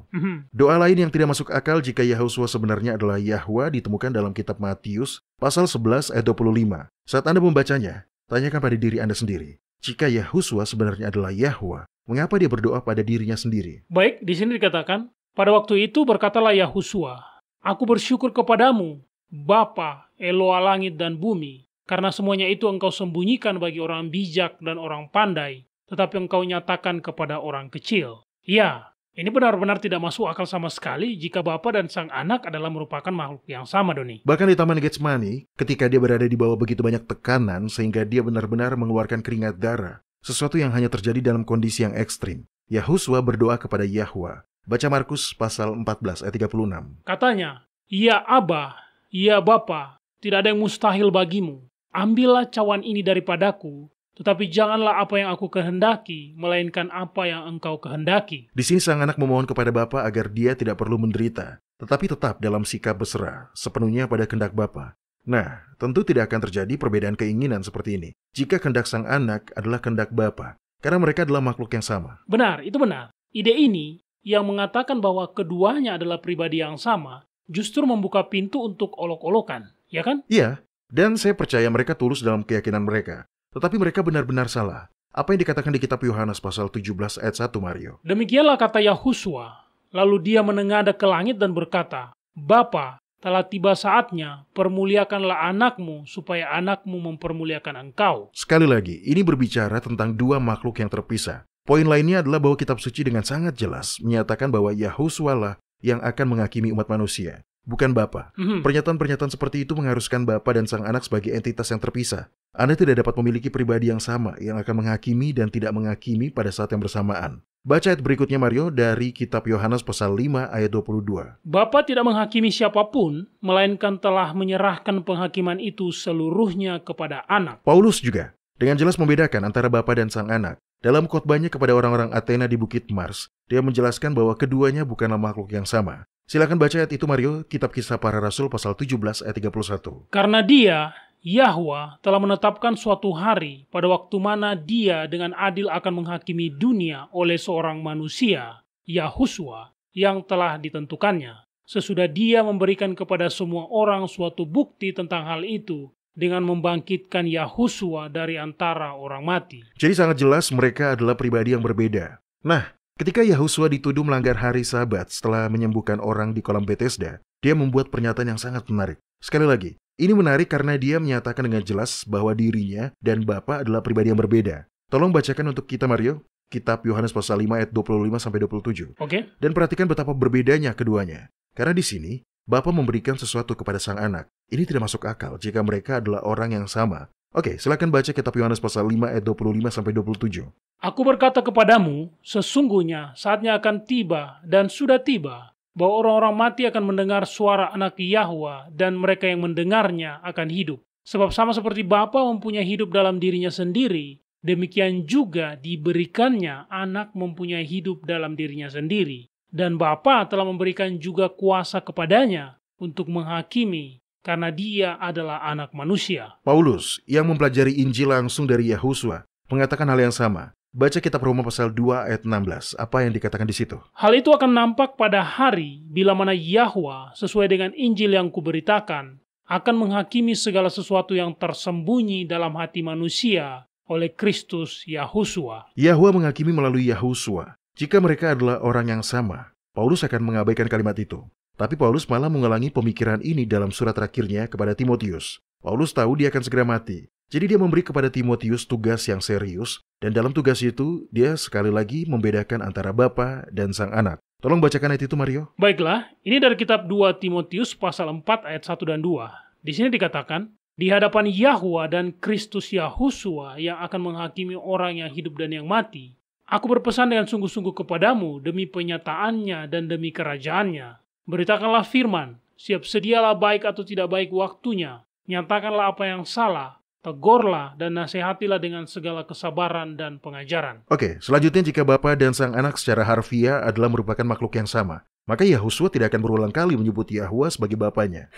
Doa lain yang tidak masuk akal jika Yahusua sebenarnya adalah Yahwa ditemukan dalam kitab Matius, pasal 11 ayat 25. Saat Anda membacanya, tanyakan pada diri Anda sendiri. Jika Yahusua sebenarnya adalah Yahwa, mengapa dia berdoa pada dirinya sendiri? Baik, di sini dikatakan, pada waktu itu berkatalah Yahusua, aku bersyukur kepadamu, Bapa, Eloa langit dan bumi, karena semuanya itu engkau sembunyikan bagi orang bijak dan orang pandai, tetapi engkau nyatakan kepada orang kecil. Ya, ini benar-benar tidak masuk akal sama sekali jika Bapa dan Sang Anak adalah merupakan makhluk yang sama, Doni. Bahkan di Taman Getsemani, ketika dia berada di bawah begitu banyak tekanan sehingga dia benar-benar mengeluarkan keringat darah, sesuatu yang hanya terjadi dalam kondisi yang ekstrim, Yahusua berdoa kepada Yahwa. Baca Markus pasal 14 ayat 36. Katanya, ya Aba, ya Bapa, tidak ada yang mustahil bagimu. Ambillah cawan ini daripadaku, tetapi janganlah apa yang aku kehendaki, melainkan apa yang engkau kehendaki. Di sini sang anak memohon kepada Bapa agar dia tidak perlu menderita, tetapi tetap dalam sikap berserah, sepenuhnya pada kehendak Bapa. Nah, tentu tidak akan terjadi perbedaan keinginan seperti ini, jika kehendak sang anak adalah kehendak Bapa, karena mereka adalah makhluk yang sama. Benar, itu benar. Ide ini yang mengatakan bahwa keduanya adalah pribadi yang sama, justru membuka pintu untuk olok-olokan, ya kan? Iya, dan saya percaya mereka tulus dalam keyakinan mereka. Tetapi mereka benar-benar salah. Apa yang dikatakan di kitab Yohanes pasal 17 ayat 1, Mario? Demikianlah kata Yahusua. Lalu dia menengadah ke langit dan berkata, Bapa, telah tiba saatnya, permuliakanlah anakmu, supaya anakmu mempermuliakan engkau. Sekali lagi, ini berbicara tentang dua makhluk yang terpisah. Poin lainnya adalah bahwa kitab suci dengan sangat jelas menyatakan bahwa Yahusua lah yang akan menghakimi umat manusia, bukan Bapa. Pernyataan-pernyataan seperti itu mengharuskan Bapa dan Sang Anak sebagai entitas yang terpisah. Anda tidak dapat memiliki pribadi yang sama yang akan menghakimi dan tidak menghakimi pada saat yang bersamaan. Baca ayat berikutnya Mario dari kitab Yohanes pasal 5 ayat 22. Bapa tidak menghakimi siapapun, melainkan telah menyerahkan penghakiman itu seluruhnya kepada anak. Paulus juga dengan jelas membedakan antara Bapa dan Sang Anak. Dalam khotbahnya kepada orang-orang Athena di Bukit Mars, dia menjelaskan bahwa keduanya bukanlah makhluk yang sama. Silakan baca ayat itu Mario, kitab Kisah Para Rasul pasal 17 ayat 31. Karena dia, Yahwa, telah menetapkan suatu hari pada waktu mana dia dengan adil akan menghakimi dunia oleh seorang manusia, Yahuswa, yang telah ditentukannya. Sesudah dia memberikan kepada semua orang suatu bukti tentang hal itu dengan membangkitkan Yahuswa dari antara orang mati. Jadi sangat jelas mereka adalah pribadi yang berbeda. Nah, ketika Yahuswa dituduh melanggar hari Sabat setelah menyembuhkan orang di kolam Bethesda, dia membuat pernyataan yang sangat menarik. Sekali lagi, ini menarik karena dia menyatakan dengan jelas bahwa dirinya dan Bapa adalah pribadi yang berbeda. Tolong bacakan untuk kita Mario, kitab Yohanes pasal 5 ayat 25-27. Oke. Dan perhatikan betapa berbedanya keduanya. Karena di sini, Bapa memberikan sesuatu kepada Sang Anak. Ini tidak masuk akal jika mereka adalah orang yang sama. Oke, silakan baca kitab Yohanes pasal 5 ayat 25-27. Aku berkata kepadamu, sesungguhnya saatnya akan tiba dan sudah tiba, bahwa orang-orang mati akan mendengar suara anak Yahwa dan mereka yang mendengarnya akan hidup. Sebab sama seperti Bapa mempunyai hidup dalam dirinya sendiri, demikian juga diberikannya anak mempunyai hidup dalam dirinya sendiri. Dan Bapa telah memberikan juga kuasa kepadanya untuk menghakimi, karena dia adalah anak manusia. Paulus, yang mempelajari Injil langsung dari Yahuswa, mengatakan hal yang sama. Baca kitab Roma pasal 2 ayat 16. Apa yang dikatakan di situ? Hal itu akan nampak pada hari bila mana Yahwa sesuai dengan Injil yang kuberitakan akan menghakimi segala sesuatu yang tersembunyi dalam hati manusia oleh Kristus Yahuswa. Yahwa menghakimi melalui Yahuswa. Jika mereka adalah orang yang sama, Paulus akan mengabaikan kalimat itu. Tapi Paulus malah mengulangi pemikiran ini dalam surat terakhirnya kepada Timotius. Paulus tahu dia akan segera mati. Jadi dia memberi kepada Timotius tugas yang serius, dan dalam tugas itu dia sekali lagi membedakan antara Bapa dan Sang Anak. Tolong bacakan ayat itu Mario. Baiklah, ini dari kitab 2 Timotius pasal 4 ayat 1 dan 2. Di sini dikatakan, di hadapan Yahwa dan Kristus Yahuswa yang akan menghakimi orang yang hidup dan yang mati, aku berpesan dengan sungguh-sungguh kepadamu demi penyataannya dan demi kerajaannya. Beritakanlah firman, siap sedialah baik atau tidak baik waktunya, nyatakanlah apa yang salah, tegurlah dan nasihatilah dengan segala kesabaran dan pengajaran. Oke, selanjutnya jika Bapa dan Sang Anak secara harfiah adalah merupakan makhluk yang sama, maka Yahuswa tidak akan berulang kali menyebut Yahwa sebagai bapanya.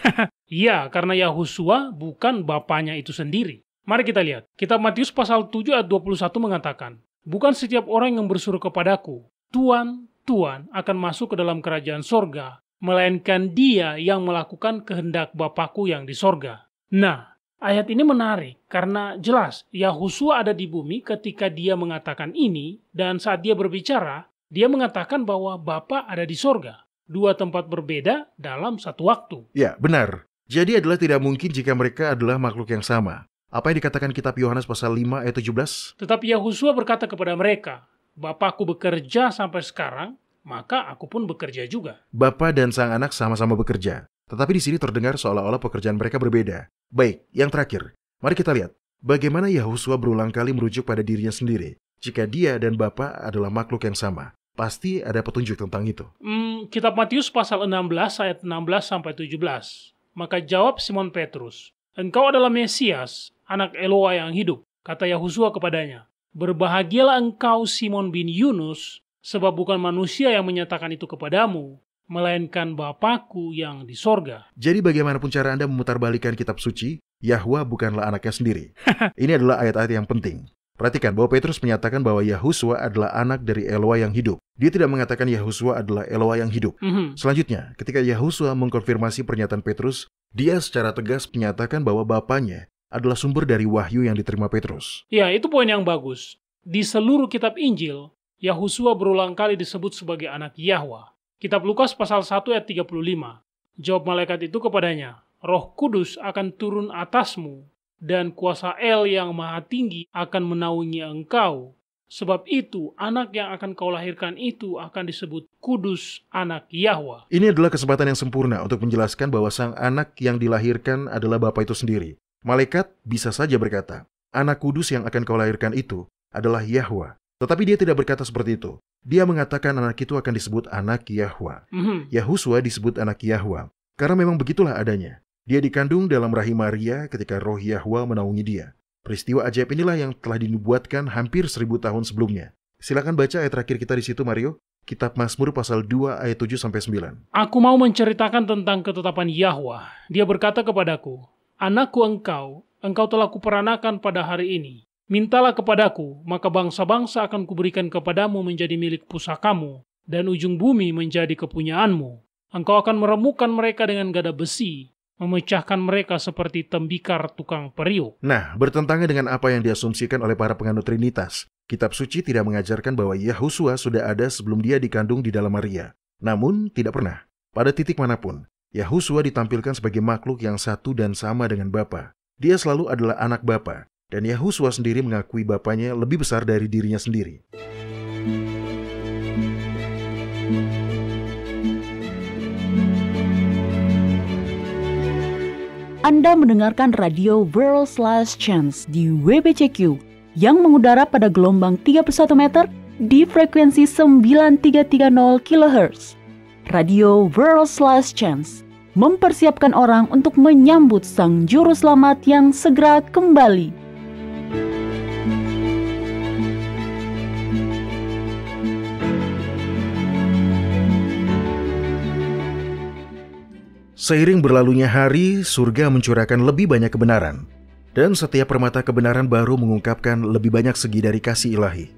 Iya, karena Yahuswa bukan bapanya itu sendiri. Mari kita lihat. Kitab Matius pasal 7 ayat 21 mengatakan, bukan setiap orang yang bersuruh kepadaku, Tuhan, Tuhan akan masuk ke dalam kerajaan sorga, melainkan dia yang melakukan kehendak Bapakku yang di sorga. Nah, ayat ini menarik karena jelas Yahuswa ada di bumi ketika dia mengatakan ini, dan saat dia berbicara, dia mengatakan bahwa Bapa ada di sorga. Dua tempat berbeda dalam satu waktu. Ya, benar. Jadi adalah tidak mungkin jika mereka adalah makhluk yang sama. Apa yang dikatakan kitab Yohanes pasal 5 ayat 17? Tetapi Yahuswa berkata kepada mereka, Bapakku bekerja sampai sekarang, maka aku pun bekerja juga. Bapa dan Sang Anak sama-sama bekerja. Tetapi di sini terdengar seolah-olah pekerjaan mereka berbeda. Baik, yang terakhir. Mari kita lihat bagaimana Yahuswa berulang kali merujuk pada dirinya sendiri. Jika dia dan Bapa adalah makhluk yang sama, pasti ada petunjuk tentang itu. Kitab Matius pasal 16 ayat 16-17. Maka jawab Simon Petrus, engkau adalah Mesias, anak Eloa yang hidup. Kata Yahuswa kepadanya, berbahagialah engkau Simon bin Yunus, sebab bukan manusia yang menyatakan itu kepadamu, melainkan Bapakku yang di sorga. Jadi bagaimanapun cara Anda memutarbalikkan kitab suci, Yahwa bukanlah anaknya sendiri. Ini adalah ayat-ayat yang penting. Perhatikan bahwa Petrus menyatakan bahwa Yahuswa adalah anak dari Eloa yang hidup. Dia tidak mengatakan Yahuswa adalah Eloa yang hidup. Selanjutnya, ketika Yahuswa mengkonfirmasi pernyataan Petrus, dia secara tegas menyatakan bahwa bapaknya adalah sumber dari wahyu yang diterima Petrus. Ya, itu poin yang bagus. Di seluruh kitab Injil, Yahuswa berulang kali disebut sebagai anak Yahwa. Kitab Lukas pasal 1 ayat 35. Jawab malaikat itu kepadanya, Roh Kudus akan turun atasmu, dan kuasa El yang maha tinggi akan menaungi engkau. Sebab itu, anak yang akan kau lahirkan itu akan disebut Kudus, anak Yahwa. Ini adalah kesempatan yang sempurna untuk menjelaskan bahwa sang anak yang dilahirkan adalah Bapa itu sendiri. Malaikat bisa saja berkata, anak kudus yang akan kau lahirkan itu adalah Yahwa. Tetapi dia tidak berkata seperti itu. Dia mengatakan anak itu akan disebut anak Yahwa. Yahusua disebut anak Yahwa, karena memang begitulah adanya. Dia dikandung dalam rahim Maria ketika roh Yahwa menaungi dia. Peristiwa ajaib inilah yang telah dinubuatkan hampir 1000 tahun sebelumnya. Silakan baca ayat terakhir kita di situ, Mario. Kitab Mazmur pasal 2 ayat 7-9. Aku mau menceritakan tentang ketetapan Yahwa. Dia berkata kepadaku, "Anakku engkau telah kuperanakan pada hari ini. Mintalah kepadaku, maka bangsa-bangsa akan kuberikan kepadamu menjadi milik pusakamu, dan ujung bumi menjadi kepunyaanmu. Engkau akan meremukkan mereka dengan gada besi, memecahkan mereka seperti tembikar tukang periuk." Nah, bertentangan dengan apa yang diasumsikan oleh para penganut Trinitas. Kitab suci tidak mengajarkan bahwa Yahusua sudah ada sebelum dia dikandung di dalam Maria. Namun, tidak pernah. Pada titik manapun, Yahusua ditampilkan sebagai makhluk yang satu dan sama dengan Bapa. Dia selalu adalah anak Bapa. Dan Yahusua sendiri mengakui Bapanya lebih besar dari dirinya sendiri. Anda mendengarkan radio World's Last Chance di WBCQ yang mengudara pada gelombang 31 meter di frekuensi 9330 kHz. Radio World's Last Chance mempersiapkan orang untuk menyambut Sang Juru Selamat yang segera kembali. Seiring berlalunya hari, surga mencurahkan lebih banyak kebenaran. Dan setiap permata kebenaran baru mengungkapkan lebih banyak segi dari kasih ilahi.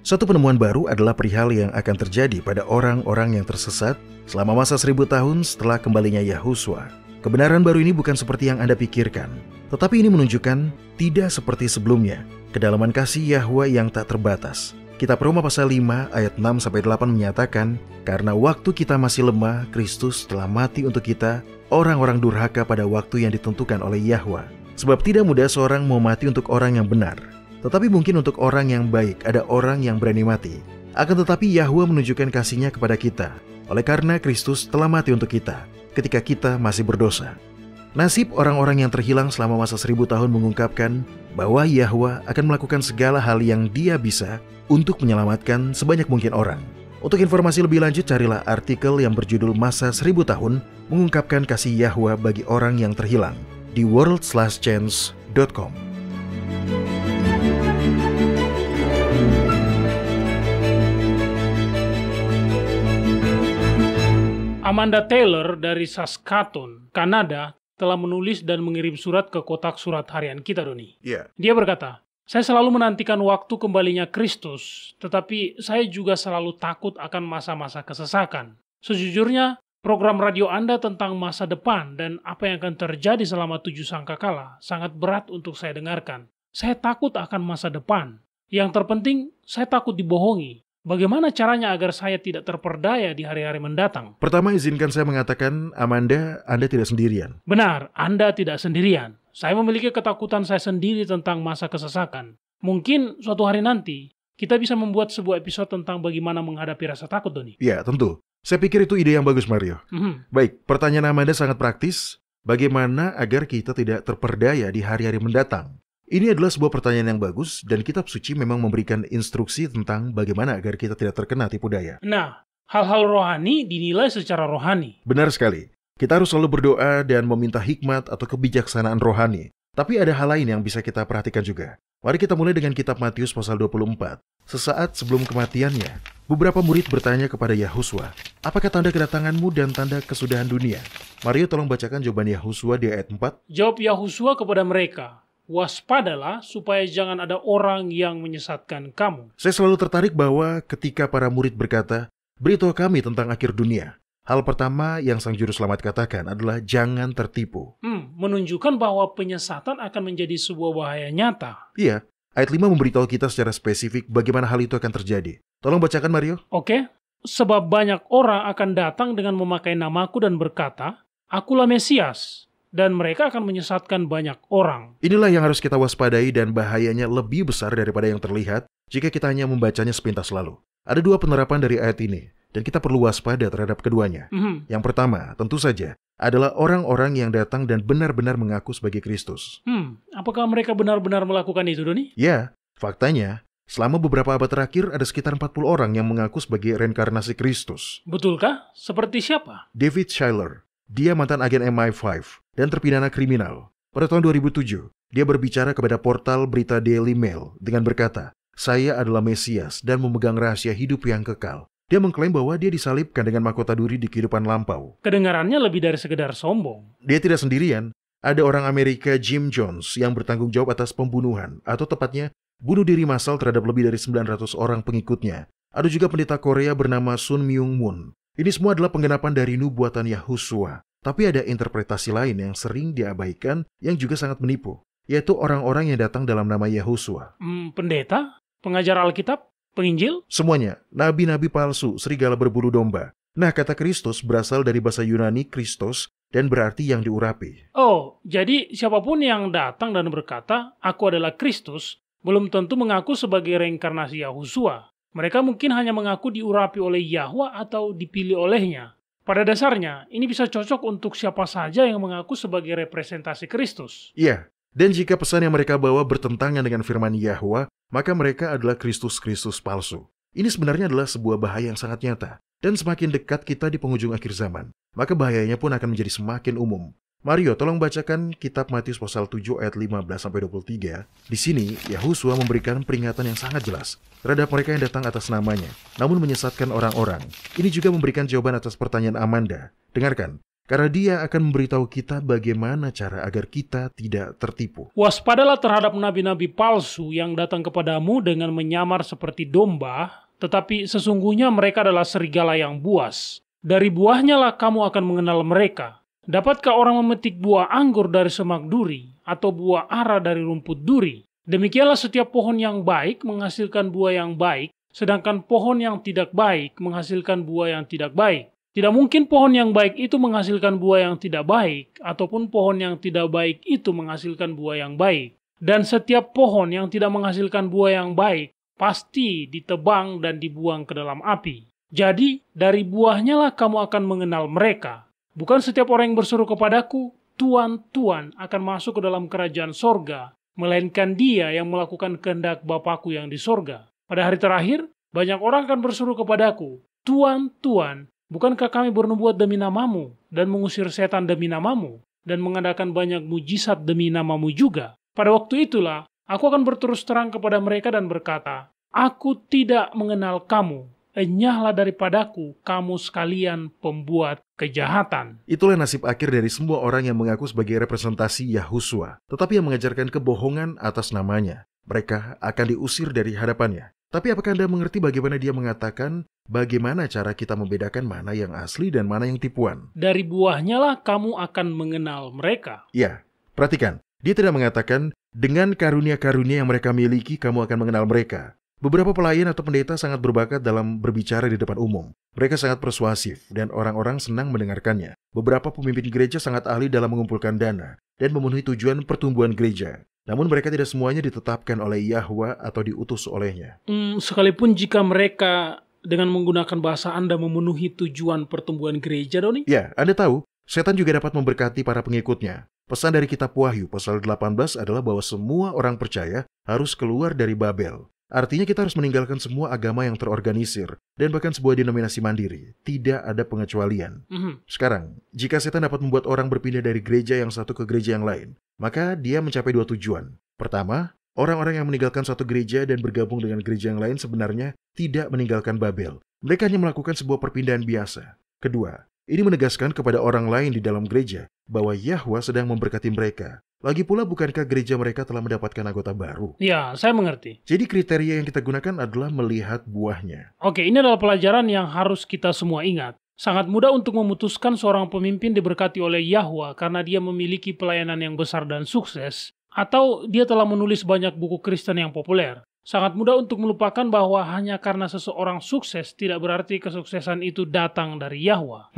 Satu penemuan baru adalah perihal yang akan terjadi pada orang-orang yang tersesat selama masa 1000 tahun setelah kembalinya Yahusua. Kebenaran baru ini bukan seperti yang Anda pikirkan, tetapi ini menunjukkan tidak seperti sebelumnya, kedalaman kasih Yahwa yang tak terbatas. Kitab Roma pasal 5 ayat 6-8 menyatakan, karena waktu kita masih lemah, Kristus telah mati untuk kita, orang-orang durhaka pada waktu yang ditentukan oleh Yahwa. Sebab tidak mudah seorang mau mati untuk orang yang benar, tetapi mungkin untuk orang yang baik ada orang yang berani mati. Akan tetapi Yahwa menunjukkan kasih-Nya kepada kita, oleh karena Kristus telah mati untuk kita, ketika kita masih berdosa. Nasib orang-orang yang terhilang selama masa 1000 tahun mengungkapkan bahwa Yahwa akan melakukan segala hal yang Dia bisa untuk menyelamatkan sebanyak mungkin orang. Untuk informasi lebih lanjut, carilah artikel yang berjudul Masa 1000 Tahun Mengungkapkan Kasih Yahwa Bagi Orang Yang Terhilang di worldslastchance.com. Amanda Taylor dari Saskatoon, Kanada, telah menulis dan mengirim surat ke kotak surat harian kita, Doni. Dia berkata, "Saya selalu menantikan waktu kembalinya Kristus, tetapi saya juga selalu takut akan masa-masa kesesakan. Sejujurnya, program radio Anda tentang masa depan dan apa yang akan terjadi selama 7 sangkakala sangat berat untuk saya dengarkan. Saya takut akan masa depan. Yang terpenting, saya takut dibohongi. Bagaimana caranya agar saya tidak terperdaya di hari-hari mendatang?" Pertama, izinkan saya mengatakan, Amanda, Anda tidak sendirian. Benar, Anda tidak sendirian. Saya memiliki ketakutan saya sendiri tentang masa kesesakan. Mungkin suatu hari nanti, kita bisa membuat sebuah episode tentang bagaimana menghadapi rasa takut, Doni. Ya, tentu. Saya pikir itu ide yang bagus, Mario. Baik, pertanyaan Amanda sangat praktis. Bagaimana agar kita tidak terperdaya di hari-hari mendatang? Ini adalah sebuah pertanyaan yang bagus, dan kitab suci memang memberikan instruksi tentang bagaimana agar kita tidak terkena tipu daya. Nah, hal-hal rohani dinilai secara rohani. Benar sekali. Kita harus selalu berdoa dan meminta hikmat atau kebijaksanaan rohani. Tapi ada hal lain yang bisa kita perhatikan juga. Mari kita mulai dengan kitab Matius pasal 24. Sesaat sebelum kematiannya, beberapa murid bertanya kepada Yahusua, "Apakah tanda kedatanganmu dan tanda kesudahan dunia?" Mario, tolong bacakan jawaban Yahusua di ayat 4. Jawab Yahusua kepada mereka, "Waspadalah supaya jangan ada orang yang menyesatkan kamu." Saya selalu tertarik bahwa ketika para murid berkata, "Beritahu kami tentang akhir dunia," hal pertama yang Sang Juru Selamat katakan adalah jangan tertipu. Menunjukkan bahwa penyesatan akan menjadi sebuah bahaya nyata. Iya, ayat 5 memberitahu kita secara spesifik bagaimana hal itu akan terjadi. Tolong bacakan, Mario. Oke, sebab banyak orang akan datang dengan memakai namaku dan berkata, "Akulah Mesias," dan mereka akan menyesatkan banyak orang. Inilah yang harus kita waspadai dan bahayanya lebih besar daripada yang terlihat jika kita hanya membacanya sepintas lalu. Ada 2 penerapan dari ayat ini, dan kita perlu waspada terhadap keduanya. Yang pertama, tentu saja, adalah orang-orang yang datang dan benar-benar mengaku sebagai Kristus. Apakah mereka benar-benar melakukan itu, Doni? Ya, faktanya, Selama beberapa abad terakhir, ada sekitar 40 orang yang mengaku sebagai reinkarnasi Kristus. Betulkah? Seperti siapa? David Schuyler, dia mantan agen MI5 dan terpidana kriminal. Pada tahun 2007, dia berbicara kepada portal berita Daily Mail dengan berkata, "Saya adalah Mesias dan memegang rahasia hidup yang kekal." Dia mengklaim bahwa dia disalibkan dengan mahkota duri di kehidupan lampau. Kedengarannya lebih dari sekedar sombong. Dia tidak sendirian. Ada orang Amerika Jim Jones yang bertanggung jawab atas pembunuhan, atau tepatnya bunuh diri massal terhadap lebih dari 900 orang pengikutnya. Ada juga pendeta Korea bernama Sun Myung Moon. Ini semua adalah penggenapan dari nubuatan Yahusua. Tapi ada interpretasi lain yang sering diabaikan yang juga sangat menipu, yaitu orang-orang yang datang dalam nama Yahusua. Pendeta? Pengajar Alkitab? Penginjil? Semuanya, nabi-nabi palsu, serigala berbulu domba. Nah, kata Kristus berasal dari bahasa Yunani Kristos dan berarti yang diurapi. Oh, jadi siapapun yang datang dan berkata, "Aku adalah Kristus," belum tentu mengaku sebagai reinkarnasi Yahusua. Mereka mungkin hanya mengaku diurapi oleh Yahwa atau dipilih olehnya. Pada dasarnya, ini bisa cocok untuk siapa saja yang mengaku sebagai representasi Kristus. Iya, dan jika pesan yang mereka bawa bertentangan dengan firman Yahwa, maka mereka adalah Kristus-Kristus palsu. Ini sebenarnya adalah sebuah bahaya yang sangat nyata. Dan semakin dekat kita di penghujung akhir zaman, maka bahayanya pun akan menjadi semakin umum. Mario, tolong bacakan kitab Matius pasal 7 ayat 15-23. Di sini, Yahusua memberikan peringatan yang sangat jelas terhadap mereka yang datang atas namanya, namun menyesatkan orang-orang. Ini juga memberikan jawaban atas pertanyaan Amanda. Dengarkan, karena dia akan memberitahu kita bagaimana cara agar kita tidak tertipu. Waspadalah terhadap nabi-nabi palsu yang datang kepadamu dengan menyamar seperti domba, tetapi sesungguhnya mereka adalah serigala yang buas. Dari buahnya lah kamu akan mengenal mereka. Dapatkah orang memetik buah anggur dari semak duri, atau buah ara dari rumput duri? Demikianlah setiap pohon yang baik menghasilkan buah yang baik, sedangkan pohon yang tidak baik menghasilkan buah yang tidak baik. Tidak mungkin pohon yang baik itu menghasilkan buah yang tidak baik, ataupun pohon yang tidak baik itu menghasilkan buah yang baik. Dan setiap pohon yang tidak menghasilkan buah yang baik, pasti ditebang dan dibuang ke dalam api. Jadi, dari buahnya lah kamu akan mengenal mereka. Bukan setiap orang yang berseru kepadaku, "Tuan, Tuan," akan masuk ke dalam kerajaan sorga, melainkan dia yang melakukan kehendak Bapakku yang di sorga. Pada hari terakhir, banyak orang akan berseru kepadaku, "Tuan, Tuan, bukankah kami bernubuat demi namamu, dan mengusir setan demi namamu, dan mengadakan banyak mujizat demi namamu juga?" Pada waktu itulah, aku akan berterus terang kepada mereka dan berkata, "Aku tidak mengenal kamu. Enyahlah daripadaku, kamu sekalian pembuat kejahatan." Itulah nasib akhir dari semua orang yang mengaku sebagai representasi Yahusua, tetapi yang mengajarkan kebohongan atas namanya. Mereka akan diusir dari hadapannya. Tapi apakah Anda mengerti bagaimana dia mengatakan bagaimana cara kita membedakan mana yang asli dan mana yang tipuan? Dari buahnya lah kamu akan mengenal mereka. Ya, perhatikan. Dia tidak mengatakan dengan karunia-karunia yang mereka miliki kamu akan mengenal mereka. Beberapa pelayan atau pendeta sangat berbakat dalam berbicara di depan umum. Mereka sangat persuasif dan orang-orang senang mendengarkannya. Beberapa pemimpin gereja sangat ahli dalam mengumpulkan dana dan memenuhi tujuan pertumbuhan gereja. Namun mereka tidak semuanya ditetapkan oleh Yahwa atau diutus olehnya. Sekalipun jika mereka dengan menggunakan bahasa Anda memenuhi tujuan pertumbuhan gereja, Doni? Ya, Anda tahu, setan juga dapat memberkati para pengikutnya. Pesan dari kitab Wahyu pasal 18 adalah bahwa semua orang percaya harus keluar dari Babel. Artinya kita harus meninggalkan semua agama yang terorganisir dan bahkan sebuah denominasi mandiri. Tidak ada pengecualian. Sekarang, jika setan dapat membuat orang berpindah dari gereja yang satu ke gereja yang lain, maka dia mencapai dua tujuan. Pertama, orang-orang yang meninggalkan satu gereja dan bergabung dengan gereja yang lain sebenarnya tidak meninggalkan Babel. Mereka hanya melakukan sebuah perpindahan biasa. Kedua, ini menegaskan kepada orang lain di dalam gereja bahwa Yahwa sedang memberkati mereka. Lagi pula, bukankah gereja mereka telah mendapatkan anggota baru? Ya, saya mengerti. Jadi kriteria yang kita gunakan adalah melihat buahnya. Oke, ini adalah pelajaran yang harus kita semua ingat. Sangat mudah untuk memutuskan seorang pemimpin diberkati oleh Yahwa karena dia memiliki pelayanan yang besar dan sukses, atau dia telah menulis banyak buku Kristen yang populer. Sangat mudah untuk melupakan bahwa hanya karena seseorang sukses tidak berarti kesuksesan itu datang dari Yahwa.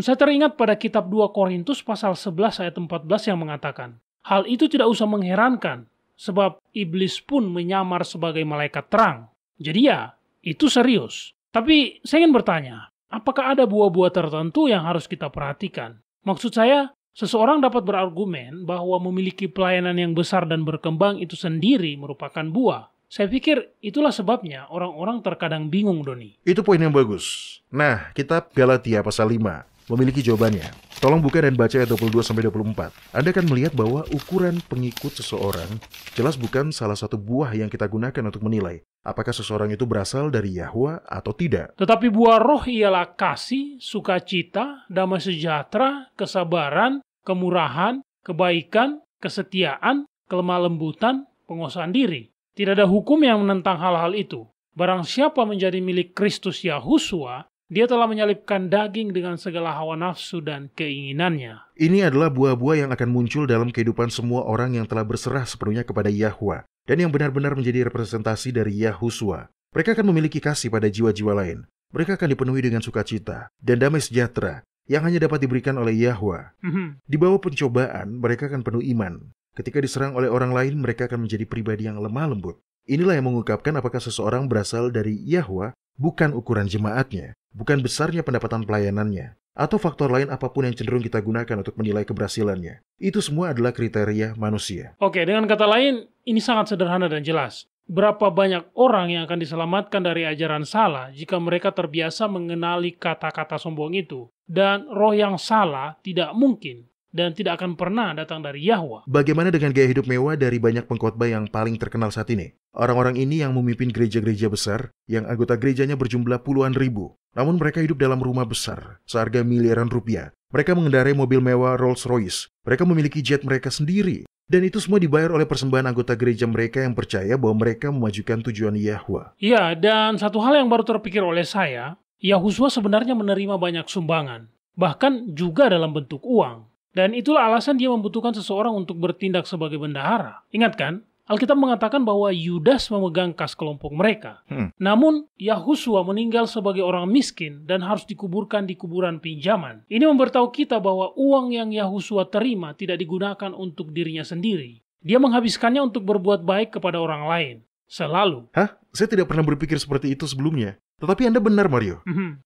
Saya teringat pada kitab 2 Korintus pasal 11 ayat 14 yang mengatakan, "Hal itu tidak usah mengherankan, sebab iblis pun menyamar sebagai malaikat terang." Jadi ya, itu serius. Tapi saya ingin bertanya, apakah ada buah-buah tertentu yang harus kita perhatikan? Maksud saya, seseorang dapat berargumen bahwa memiliki pelayanan yang besar dan berkembang itu sendiri merupakan buah. Saya pikir itulah sebabnya orang-orang terkadang bingung, Doni. Itu poin yang bagus. Nah, kitab Galatia pasal 5 memiliki jawabannya. Tolong buka dan baca ayat 22-24. Anda akan melihat bahwa ukuran pengikut seseorang jelas bukan salah satu buah yang kita gunakan untuk menilai apakah seseorang itu berasal dari Yahwa atau tidak. Tetapi buah roh ialah kasih, sukacita, damai sejahtera, kesabaran, kemurahan, kebaikan, kesetiaan, kelemah lembutan, penguasaan diri. Tidak ada hukum yang menentang hal-hal itu. Barang siapa menjadi milik Kristus Yahusua, dia telah menyalibkan daging dengan segala hawa nafsu dan keinginannya. Ini adalah buah-buah yang akan muncul dalam kehidupan semua orang yang telah berserah sepenuhnya kepada Yahwa dan yang benar-benar menjadi representasi dari Yahusua. Mereka akan memiliki kasih pada jiwa-jiwa lain. Mereka akan dipenuhi dengan sukacita dan damai sejahtera yang hanya dapat diberikan oleh Yahwa. Di bawah pencobaan, mereka akan penuh iman. Ketika diserang oleh orang lain, mereka akan menjadi pribadi yang lemah lembut. Inilah yang mengungkapkan apakah seseorang berasal dari Yahwa, bukan ukuran jemaatnya, bukan besarnya pendapatan pelayanannya, atau faktor lain apapun yang cenderung kita gunakan untuk menilai keberhasilannya. Itu semua adalah kriteria manusia. Oke, dengan kata lain, ini sangat sederhana dan jelas. Berapa banyak orang yang akan diselamatkan dari ajaran salah jika mereka terbiasa mengenali kata-kata sombong itu? Dan roh yang salah tidak mungkin dan tidak akan pernah datang dari Yahwa. Bagaimana dengan gaya hidup mewah dari banyak pengkhotbah yang paling terkenal saat ini? Orang-orang ini yang memimpin gereja-gereja besar, yang anggota gerejanya berjumlah puluhan ribu. Namun mereka hidup dalam rumah besar, seharga miliaran rupiah. Mereka mengendarai mobil mewah Rolls-Royce. Mereka memiliki jet mereka sendiri. Dan itu semua dibayar oleh persembahan anggota gereja mereka yang percaya bahwa mereka memajukan tujuan Yahwa. Ya, dan satu hal yang baru terpikir oleh saya, Yahusua sebenarnya menerima banyak sumbangan. Bahkan juga dalam bentuk uang. Dan itulah alasan dia membutuhkan seseorang untuk bertindak sebagai bendahara. Ingat kan, Alkitab mengatakan bahwa Yudas memegang kas kelompok mereka. Namun, Yahusua meninggal sebagai orang miskin dan harus dikuburkan di kuburan pinjaman. Ini memberitahu kita bahwa uang yang Yahusua terima tidak digunakan untuk dirinya sendiri. Dia menghabiskannya untuk berbuat baik kepada orang lain. Selalu. Hah? Saya tidak pernah berpikir seperti itu sebelumnya. Tetapi Anda benar, Mario.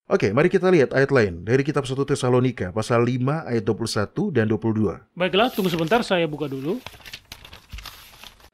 Oke, mari kita lihat ayat lain dari kitab 1 Tesalonika pasal 5 ayat 21 dan 22. Baiklah, tunggu sebentar, saya buka dulu.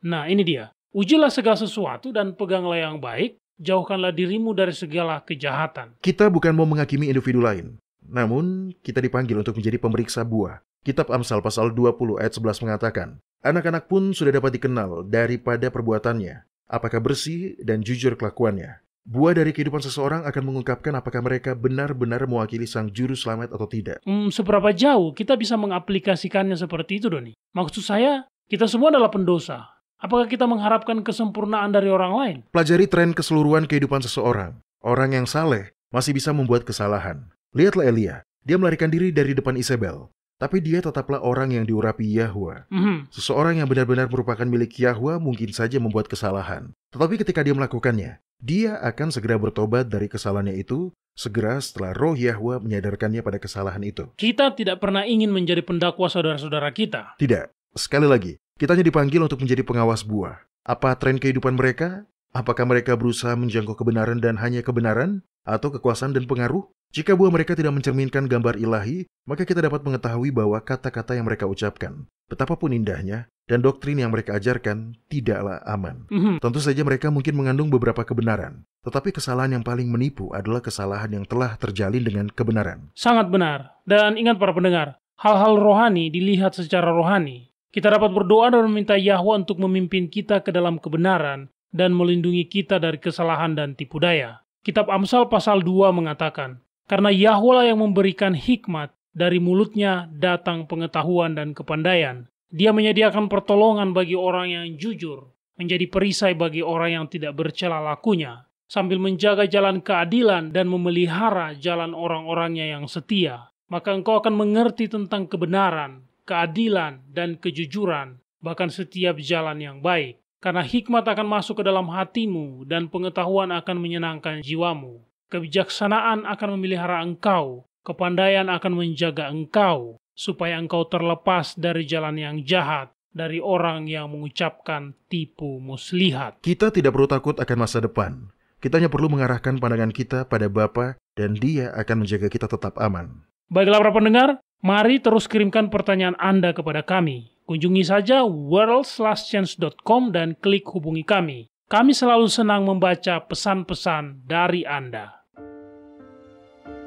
Nah, ini dia. Ujilah segala sesuatu dan peganglah yang baik, jauhkanlah dirimu dari segala kejahatan. Kita bukan mau menghakimi individu lain. Namun, kita dipanggil untuk menjadi pemeriksa buah. Kitab Amsal pasal 20 ayat 11 mengatakan, anak-anak pun sudah dapat dikenal daripada perbuatannya, apakah bersih dan jujur kelakuannya. Buah dari kehidupan seseorang akan mengungkapkan apakah mereka benar-benar mewakili Sang Juru Selamat atau tidak. Seberapa jauh kita bisa mengaplikasikannya seperti itu, Doni? Maksud saya, kita semua adalah pendosa. Apakah kita mengharapkan kesempurnaan dari orang lain? Pelajari tren keseluruhan kehidupan seseorang. Orang yang saleh masih bisa membuat kesalahan. Lihatlah Elia, dia melarikan diri dari depan Isabel. Tapi dia tetaplah orang yang diurapi Yahwa. Seseorang yang benar-benar merupakan milik Yahwa mungkin saja membuat kesalahan. Tetapi ketika dia melakukannya, dia akan segera bertobat dari kesalahannya itu, segera setelah roh Yahwa menyadarkannya pada kesalahan itu. Kita tidak pernah ingin menjadi pendakwa saudara-saudara kita. Tidak. Sekali lagi, kita hanya dipanggil untuk menjadi pengawas buah. Apa tren kehidupan mereka? Apakah mereka berusaha menjangkau kebenaran dan hanya kebenaran? Atau kekuasaan dan pengaruh? Jika buah mereka tidak mencerminkan gambar ilahi, maka kita dapat mengetahui bahwa kata-kata yang mereka ucapkan, betapapun indahnya, dan doktrin yang mereka ajarkan tidaklah aman. Tentu saja mereka mungkin mengandung beberapa kebenaran, tetapi kesalahan yang paling menipu adalah kesalahan yang telah terjalin dengan kebenaran. Sangat benar. Dan ingat para pendengar, hal-hal rohani dilihat secara rohani. Kita dapat berdoa dan meminta Yahwa untuk memimpin kita ke dalam kebenaran dan melindungi kita dari kesalahan dan tipu daya. Kitab Amsal pasal 2 mengatakan, karena Yahwa lah yang memberikan hikmat, dari mulutnya datang pengetahuan dan kepandaian. Dia menyediakan pertolongan bagi orang yang jujur, menjadi perisai bagi orang yang tidak bercela lakunya, sambil menjaga jalan keadilan dan memelihara jalan orang-orangnya yang setia. Maka engkau akan mengerti tentang kebenaran, keadilan, dan kejujuran, bahkan setiap jalan yang baik. Karena hikmat akan masuk ke dalam hatimu, dan pengetahuan akan menyenangkan jiwamu. Kebijaksanaan akan memelihara engkau, kepandaian akan menjaga engkau, supaya engkau terlepas dari jalan yang jahat, dari orang yang mengucapkan tipu muslihat. Kita tidak perlu takut akan masa depan. Kita hanya perlu mengarahkan pandangan kita pada Bapa, dan Dia akan menjaga kita tetap aman. Baiklah para pendengar, mari terus kirimkan pertanyaan Anda kepada kami. Kunjungi saja worldslastchance.com dan klik hubungi kami. kami selalu senang membaca pesan-pesan dari Anda.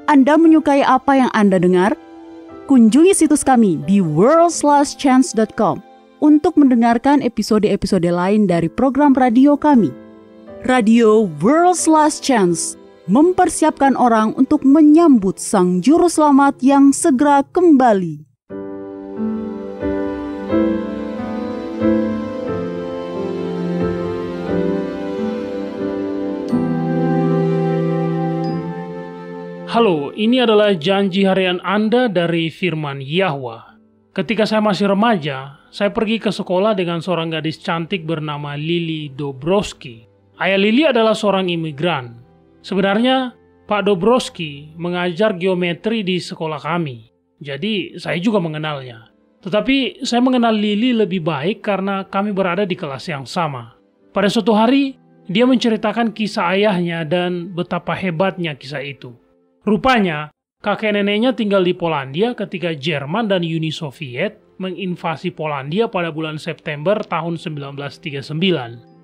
Anda menyukai apa yang Anda dengar? Kunjungi situs kami di worldslastchance.com untuk mendengarkan episode-episode lain dari program radio kami. Radio World's Last Chance mempersiapkan orang untuk menyambut Sang Juru Selamat yang segera kembali. Halo, ini adalah janji harian Anda dari firman Yahwa. Ketika saya masih remaja, saya pergi ke sekolah dengan seorang gadis cantik bernama Lily Dobrowski. Ayah Lily adalah seorang imigran. Sebenarnya, Pak Dobrowski mengajar geometri di sekolah kami. Jadi, saya juga mengenalnya. Tetapi, saya mengenal Lily lebih baik karena kami berada di kelas yang sama. Pada suatu hari, dia menceritakan kisah ayahnya dan betapa hebatnya kisah itu. Rupanya, kakek neneknya tinggal di Polandia ketika Jerman dan Uni Soviet menginvasi Polandia pada bulan September tahun 1939.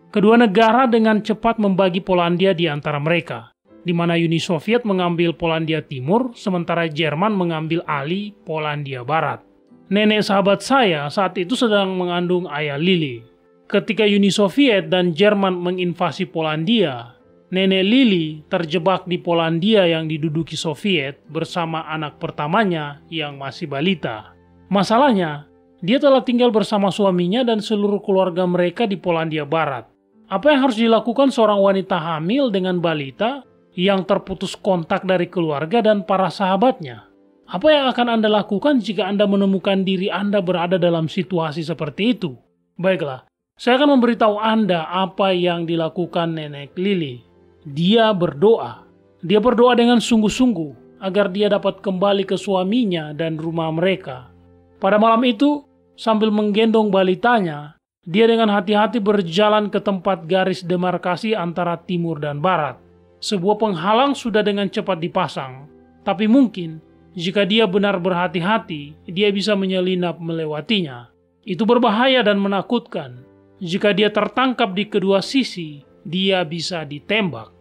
Kedua negara dengan cepat membagi Polandia di antara mereka, di mana Uni Soviet mengambil Polandia Timur, sementara Jerman mengambil alih Polandia Barat. Nenek sahabat saya saat itu sedang mengandung ayah Lily. Ketika Uni Soviet dan Jerman menginvasi Polandia, Nenek Lily terjebak di Polandia yang diduduki Soviet bersama anak pertamanya yang masih balita. Masalahnya, dia telah tinggal bersama suaminya dan seluruh keluarga mereka di Polandia Barat. Apa yang harus dilakukan seorang wanita hamil dengan balita yang terputus kontak dari keluarga dan para sahabatnya? Apa yang akan Anda lakukan jika Anda menemukan diri Anda berada dalam situasi seperti itu? Baiklah, saya akan memberitahu Anda apa yang dilakukan Nenek Lily. Dia berdoa. Dia berdoa dengan sungguh-sungguh agar dia dapat kembali ke suaminya dan rumah mereka. Pada malam itu, sambil menggendong balitanya, dia dengan hati-hati berjalan ke tempat garis demarkasi antara timur dan barat. Sebuah penghalang sudah dengan cepat dipasang, tapi mungkin jika dia benar berhati-hati, dia bisa menyelinap melewatinya. Itu berbahaya dan menakutkan. Jika dia tertangkap di kedua sisi, dia bisa ditembak.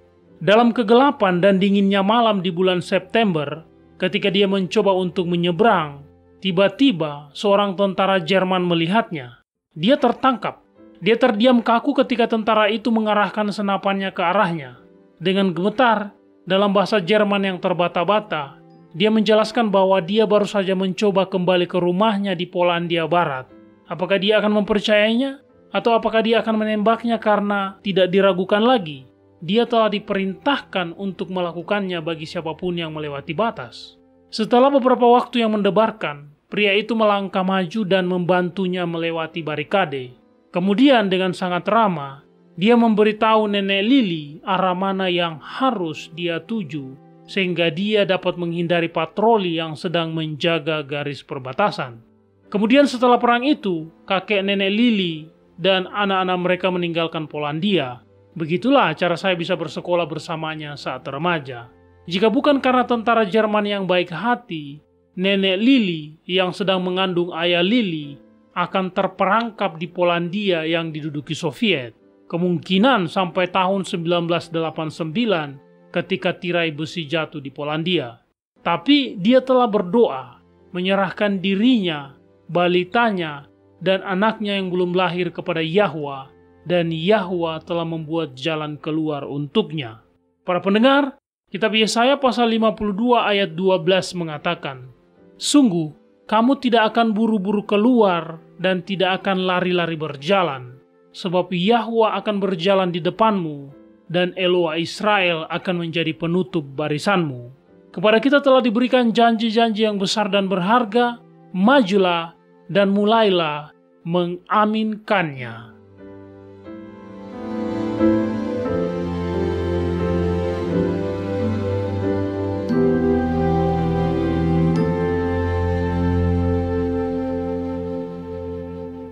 Dalam kegelapan dan dinginnya malam di bulan September, ketika dia mencoba untuk menyeberang, tiba-tiba seorang tentara Jerman melihatnya. Dia tertangkap. Dia terdiam kaku ketika tentara itu mengarahkan senapannya ke arahnya. Dengan gemetar, dalam bahasa Jerman yang terbata-bata, dia menjelaskan bahwa dia baru saja mencoba kembali ke rumahnya di Polandia Barat. Apakah dia akan mempercayainya? Atau apakah dia akan menembaknya karena tidak diragukan lagi? Dia telah diperintahkan untuk melakukannya bagi siapapun yang melewati batas. Setelah beberapa waktu yang mendebarkan, pria itu melangkah maju dan membantunya melewati barikade. Kemudian dengan sangat ramah, dia memberitahu Nenek Lily arah mana yang harus dia tuju, sehingga dia dapat menghindari patroli yang sedang menjaga garis perbatasan. Kemudian setelah perang itu, kakek Nenek Lily dan anak-anak mereka meninggalkan Polandia. Begitulah cara saya bisa bersekolah bersamanya saat remaja. Jika bukan karena tentara Jerman yang baik hati, Nenek Lily yang sedang mengandung ayah Lily akan terperangkap di Polandia yang diduduki Soviet. Kemungkinan sampai tahun 1989 ketika tirai besi jatuh di Polandia. Tapi dia telah berdoa, menyerahkan dirinya, balitanya, dan anaknya yang belum lahir kepada Yahwa, dan Yahwa telah membuat jalan keluar untuknya. Para pendengar, kitab Yesaya pasal 52 ayat 12 mengatakan, "Sungguh, kamu tidak akan buru-buru keluar dan tidak akan lari-lari berjalan, sebab Yahwa akan berjalan di depanmu, dan Eloa Israel akan menjadi penutup barisanmu." Kepada kita telah diberikan janji-janji yang besar dan berharga. Majulah dan mulailah mengaminkannya.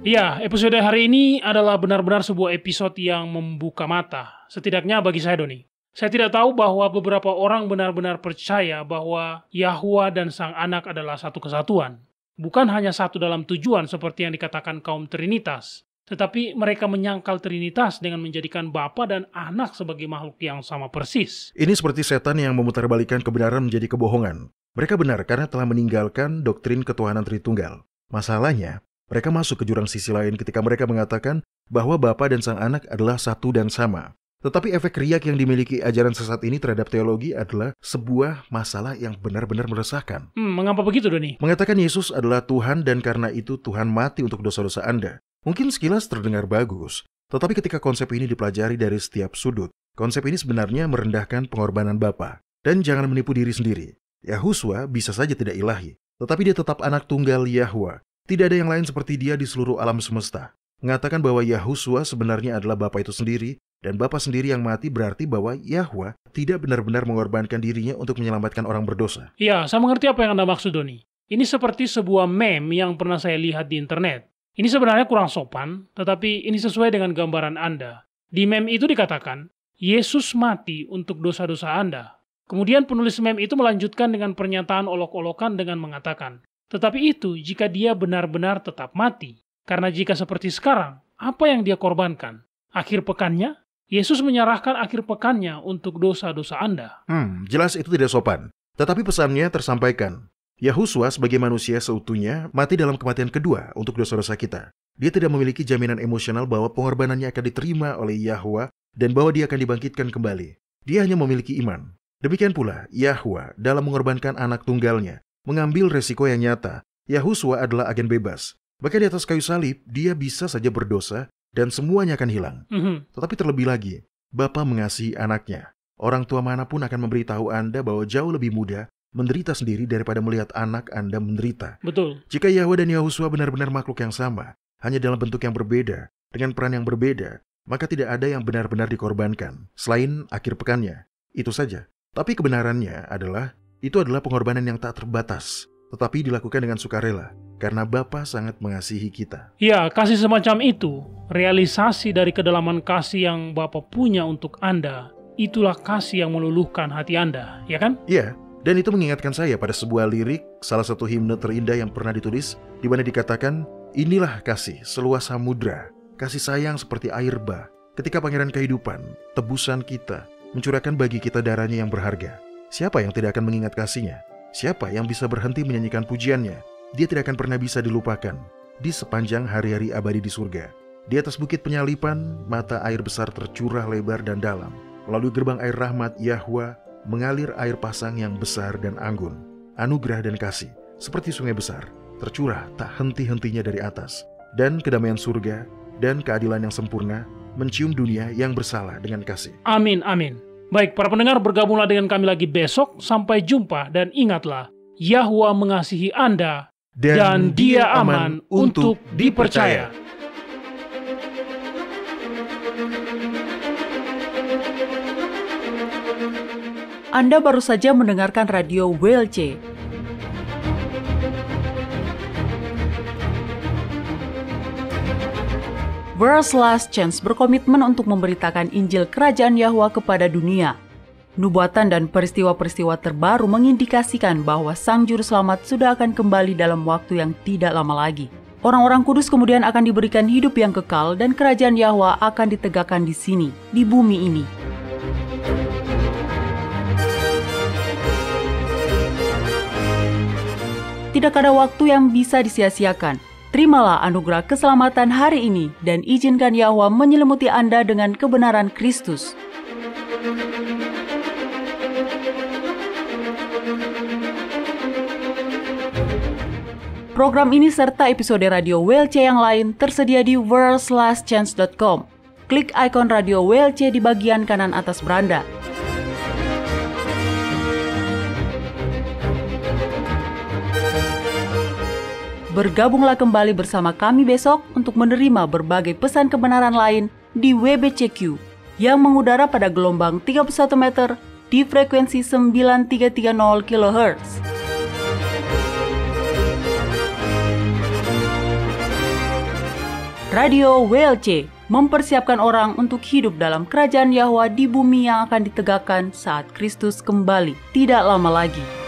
Ya, episode hari ini adalah benar-benar sebuah episode yang membuka mata. Setidaknya bagi saya, Doni. Saya tidak tahu bahwa beberapa orang benar-benar percaya bahwa Yahwa dan Sang Anak adalah satu kesatuan. Bukan hanya satu dalam tujuan seperti yang dikatakan kaum Trinitas, tetapi mereka menyangkal Trinitas dengan menjadikan Bapa dan Anak sebagai makhluk yang sama persis. Ini seperti setan yang memutarbalikkan kebenaran menjadi kebohongan. Mereka benar karena telah meninggalkan doktrin ketuhanan Tritunggal. Masalahnya, mereka masuk ke jurang sisi lain ketika mereka mengatakan bahwa Bapa dan Sang Anak adalah satu dan sama. Tetapi efek riak yang dimiliki ajaran sesat ini terhadap teologi adalah sebuah masalah yang benar-benar meresahkan. Mengapa begitu, Doni? Mengatakan Yesus adalah Tuhan dan karena itu Tuhan mati untuk dosa-dosa Anda. Mungkin sekilas terdengar bagus, tetapi ketika konsep ini dipelajari dari setiap sudut, konsep ini sebenarnya merendahkan pengorbanan Bapa. Dan jangan menipu diri sendiri. Yahuswa bisa saja tidak ilahi, tetapi dia tetap anak tunggal Yahwa. Tidak ada yang lain seperti dia di seluruh alam semesta. Mengatakan bahwa Yahuswa sebenarnya adalah Bapa itu sendiri, dan Bapa sendiri yang mati berarti bahwa Yahwa tidak benar-benar mengorbankan dirinya untuk menyelamatkan orang berdosa. Ya, saya mengerti apa yang Anda maksud, Doni. Ini seperti sebuah meme yang pernah saya lihat di internet. Ini sebenarnya kurang sopan, tetapi ini sesuai dengan gambaran Anda. Di meme itu dikatakan, Yesus mati untuk dosa-dosa Anda. Kemudian penulis meme itu melanjutkan dengan pernyataan olok-olokan dengan mengatakan, tetapi itu jika dia benar-benar tetap mati. Karena jika seperti sekarang, apa yang dia korbankan? Akhir pekannya, Yesus menyerahkan akhir pekannya untuk dosa-dosa Anda. Jelas itu tidak sopan. Tetapi pesannya tersampaikan. Yahuswa sebagai manusia seutuhnya mati dalam kematian kedua untuk dosa-dosa kita. Dia tidak memiliki jaminan emosional bahwa pengorbanannya akan diterima oleh Yahwa dan bahwa dia akan dibangkitkan kembali. Dia hanya memiliki iman. Demikian pula, Yahwa dalam mengorbankan anak tunggalnya mengambil resiko yang nyata. Yahuswa adalah agen bebas. Bahkan di atas kayu salib, dia bisa saja berdosa dan semuanya akan hilang. Tetapi terlebih lagi, Bapa mengasihi anaknya. Orang tua manapun akan memberitahu Anda bahwa jauh lebih mudah menderita sendiri daripada melihat anak Anda menderita. Betul. Jika Yahwa dan Yahuswa benar-benar makhluk yang sama, hanya dalam bentuk yang berbeda, dengan peran yang berbeda, maka tidak ada yang benar-benar dikorbankan, selain akhir pekannya. Itu saja. Tapi kebenarannya adalah, itu adalah pengorbanan yang tak terbatas, tetapi dilakukan dengan sukarela, karena Bapa sangat mengasihi kita. Ya, kasih semacam itu, realisasi dari kedalaman kasih yang Bapa punya untuk Anda, itulah kasih yang meluluhkan hati Anda, ya kan? Iya, dan itu mengingatkan saya pada sebuah lirik, salah satu himne terindah yang pernah ditulis, di mana dikatakan, inilah kasih seluas samudra, kasih sayang seperti air bah, ketika pangeran kehidupan, tebusan kita, mencurahkan bagi kita darahnya yang berharga. Siapa yang tidak akan mengingat kasihnya? Siapa yang bisa berhenti menyanyikan pujiannya? Dia tidak akan pernah bisa dilupakan di sepanjang hari-hari abadi di surga. Di atas bukit penyalipan, mata air besar tercurah lebar dan dalam. Melalui gerbang air rahmat Yahwa, mengalir air pasang yang besar dan anggun. Anugerah dan kasih, seperti sungai besar, tercurah tak henti-hentinya dari atas. Dan kedamaian surga dan keadilan yang sempurna mencium dunia yang bersalah dengan kasih. Amin, amin. Baik, para pendengar, bergabunglah dengan kami lagi besok. Sampai jumpa, dan ingatlah, Yahwa mengasihi Anda, dan Dia aman untuk dipercaya. Anda baru saja mendengarkan radio WLC. World's Last Chance berkomitmen untuk memberitakan Injil Kerajaan Yahwa kepada dunia. Nubuatan dan peristiwa-peristiwa terbaru mengindikasikan bahwa Sang Juru Selamat sudah akan kembali dalam waktu yang tidak lama lagi. Orang-orang kudus kemudian akan diberikan hidup yang kekal dan Kerajaan Yahwa akan ditegakkan di sini, di bumi ini. Tidak ada waktu yang bisa disia-siakan. Terimalah anugerah keselamatan hari ini dan izinkan Yahwa menyelimuti Anda dengan kebenaran Kristus. Program ini serta episode radio WLC yang lain tersedia di worldslastchance.com. Klik ikon radio WLC di bagian kanan atas beranda. Bergabunglah kembali bersama kami besok untuk menerima berbagai pesan kebenaran lain di WBCQ yang mengudara pada gelombang 31 meter di frekuensi 9330 kHz. Radio WLC mempersiapkan orang untuk hidup dalam kerajaan Yahwa di bumi yang akan ditegakkan saat Kristus kembali tidak lama lagi.